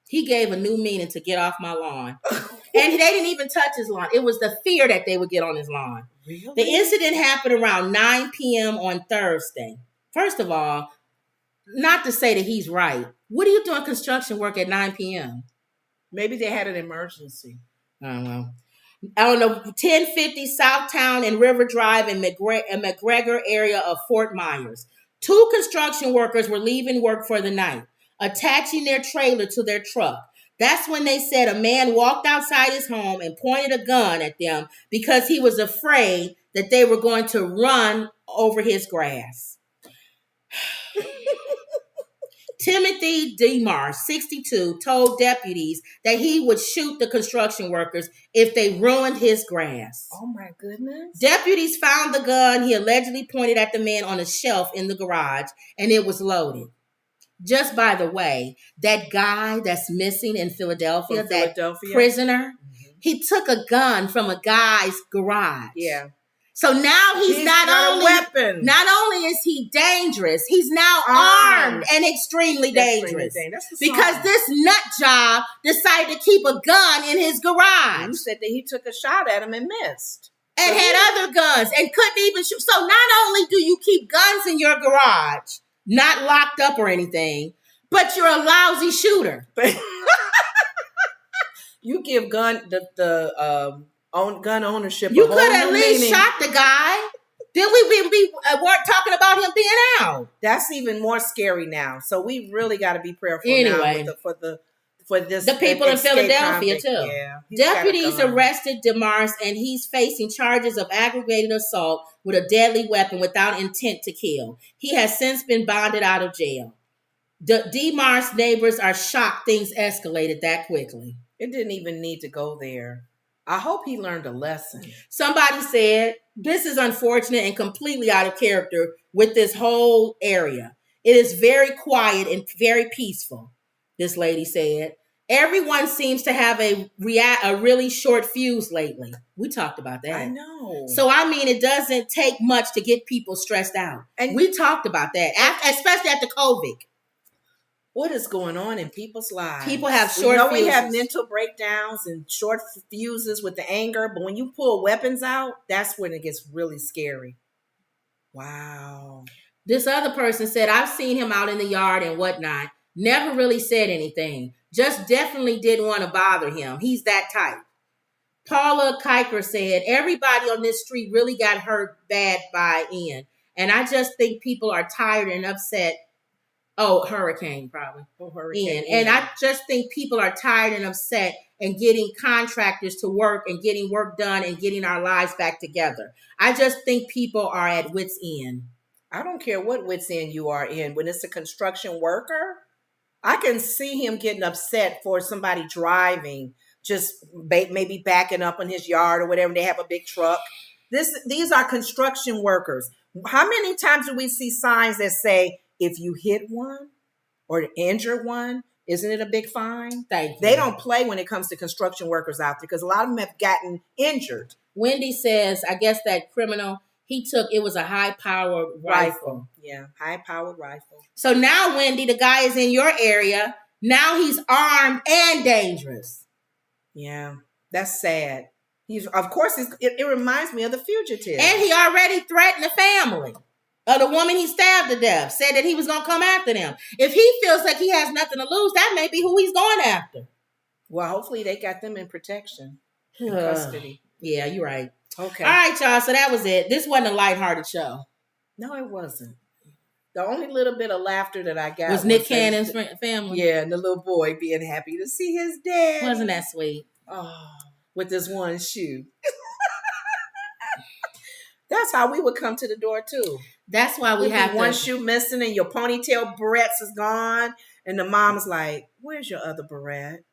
He gave a new meaning to get off my lawn. And they didn't even touch his lawn. It was the fear that they would get on his lawn. Really? The incident happened around 9 p.m. on Thursday. First of all, not to say that he's right. What are you doing construction work at 9 p.m.? Maybe they had an emergency. I don't know. On the 1050 Southtown and River Drive in McGregor area of Fort Myers. 2 construction workers were leaving work for the night, attaching their trailer to their truck. That's when they said a man walked outside his home and pointed a gun at them because he was afraid that they were going to run over his grass. Timothy DeMar, 62, told deputies that he would shoot the construction workers if they ruined his grass. Oh, my goodness. Deputies found the gun he allegedly pointed at the man on a shelf in the garage, and it was loaded. Just by the way, that guy that's missing in Philadelphia, prisoner, he took a gun from a guy's garage. Yeah. So now he's not only is he dangerous, he's now armed and extremely dangerous. Because this nut job decided to keep a gun in his garage. You said that he took a shot at him and missed. And had other guns and couldn't even shoot. So not only do you keep guns in your garage, not locked up or anything, but you're a lousy shooter. You give gun gun ownership. You could at least shot the guy. Then we weren't talking about him being out. That's even more scary now. So we really got to be prayerful now for the people in Philadelphia too. Yeah, deputies arrested DeMars, and he's facing charges of aggravated assault with a deadly weapon without intent to kill. He has since been bonded out of jail. DeMars' neighbors are shocked things escalated that quickly. It didn't even need to go there. I hope he learned a lesson. Somebody said, this is unfortunate and completely out of character with this whole area. It is very quiet and very peaceful, this lady said. Everyone seems to have a really short fuse lately. We talked about that. I know. So, I mean, it doesn't take much to get people stressed out. And we talked about that, especially after COVID. What is going on in people's lives? People have short fuses. We have mental breakdowns and short fuses with the anger, but when you pull weapons out, that's when it gets really scary. Wow. This other person said, I've seen him out in the yard and whatnot. Never really said anything. Just definitely didn't want to bother him. He's that type. Paula Kiker said, everybody on this street really got hurt bad by Ian. And I just think people are tired and upset. Oh, hurricane, probably. Oh, hurricane. And I just think people are tired and upset and getting contractors to work and getting work done and getting our lives back together. I just think people are at wit's end. I don't care what wit's end you are in. When it's a construction worker, I can see him getting upset for somebody driving, just maybe backing up in his yard or whatever. They have a big truck. These are construction workers. How many times do we see signs that say, if you hit one or injure one, isn't it a big fine? They don't play when it comes to construction workers out there because a lot of them have gotten injured. Wendy says, I guess that criminal, it was a high-powered rifle. Yeah, high-powered rifle. So now, Wendy, the guy is in your area. Now he's armed and dangerous. Yeah, that's sad. It reminds me of the fugitive. And he already threatened the family. The woman he stabbed to death said that he was going to come after them. If he feels like he has nothing to lose, that may be who he's going after. Well, hopefully they got them in protection, in custody. Yeah, you're right. Okay. All right, y'all. So that was it. This wasn't a lighthearted show. No, it wasn't. The only little bit of laughter that I got was Nick Cannon's family. Yeah, and the little boy being happy to see his dad. Wasn't that sweet? Oh, with this one shoe. That's how we would come to the door too. That's why we have one shoe missing and your ponytail barrettes is gone And the mom's like, "Where's your other beret?"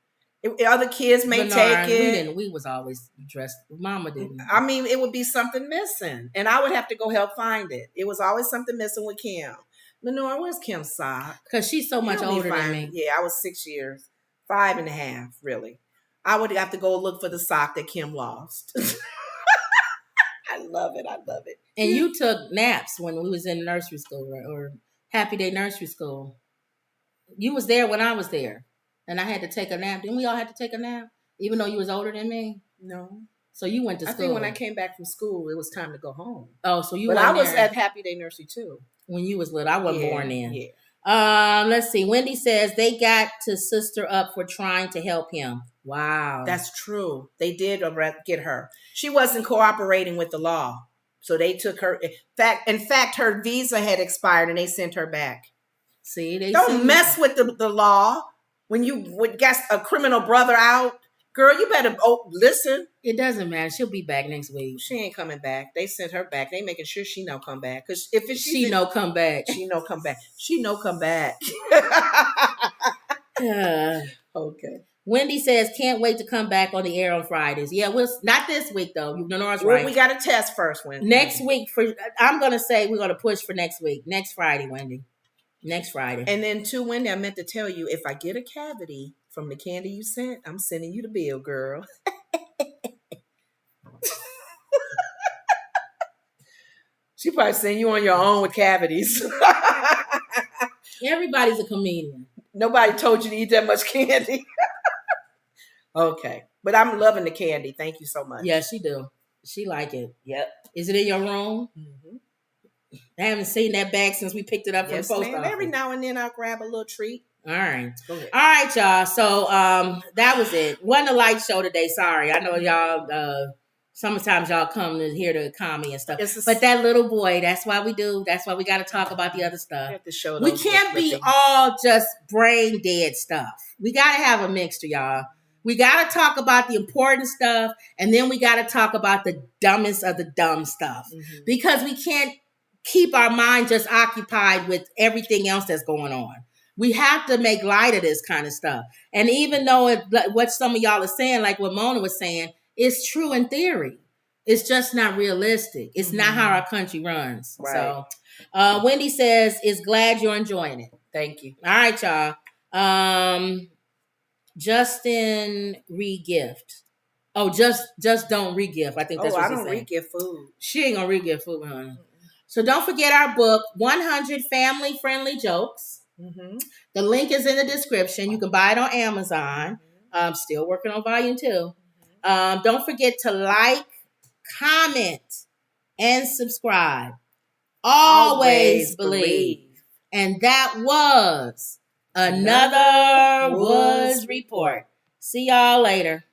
Other kids may Bernard, take it. We was always dressed. Mama didn't. I mean, it would be something missing, and I would have to go help find it. It was always something missing with Kim. Lenore, where's Kim's sock? Because she's so much older than me. Yeah, I was 6 years, 5.5, really. I would have to go look for the sock that Kim lost. I love it. I love it. And you took naps when we was in nursery school, right? Or Happy Day Nursery School. You was there when I was there. And I had to take a nap. Didn't we all have to take a nap? Even though you was older than me? No. So you went to school. I think when I came back from school, it was time to go home. Oh, so you But I was at Happy Day Nursery too. When you was little. I wasn't born then. Yeah. Let's see. Wendy says they got to sister up for trying to help him. Wow. That's true. They did get her. She wasn't cooperating with the law. So they took her. In fact, her visa had expired and they sent her back. See, they don't mess with the law when you would guess a criminal brother out. Girl, you better listen. It doesn't matter. She'll be back next week. She ain't coming back. They sent her back. They making sure she no come back. Because if it's she no come back. She no come back. She no come back. Okay. Wendy says, can't wait to come back on the air on Fridays. Yeah, not this week, though. Lenore's right. We got to test first, Wendy. Next week, I'm going to say we're going to push for next week. Next Friday, Wendy. Next Friday. And then, too, Wendy, I meant to tell you, if I get a cavity from the candy you sent, I'm sending you the bill, girl. She probably send you on your own with cavities. Everybody's a comedian. Nobody told you to eat that much candy. Okay. But I'm loving the candy. Thank you so much. Yeah, she do. She like it. Yep. Is it in your room? Mm-hmm. I haven't seen that bag since we picked it up from the post office. Every now and then I'll grab a little treat. All right. Go ahead. All right, y'all. So that was it. Wasn't a light show today. Sorry. I know y'all sometimes y'all come to hear the comedy and stuff. But that little boy, that's why we do. That's why we got to talk about the other stuff. We have to show we can't be all just brain dead stuff. We got to have a mixture, y'all. We got to talk about the important stuff, and then we got to talk about the dumbest of the dumb stuff. Mm-hmm. Because we can't keep our mind just occupied with everything else that's going on. We have to make light of this kind of stuff. And even though what some of y'all are saying, like what Mona was saying, it's true in theory. It's just not realistic. It's not how our country runs. Right. So Wendy says, is glad you're enjoying it. Thank you. All right, y'all. Justin re-gift. Oh, just don't re-gift. I think that's what she's saying. I don't re-gift food. She ain't gonna re-gift food, honey. Mm-hmm. So don't forget our book, 100 Family-Friendly Jokes. Mm-hmm. The link is in the description. You can buy it on Amazon. I'm still working on volume 2. Don't forget to like, comment, and subscribe. Always believe. And that was another Woods Report. See y'all later.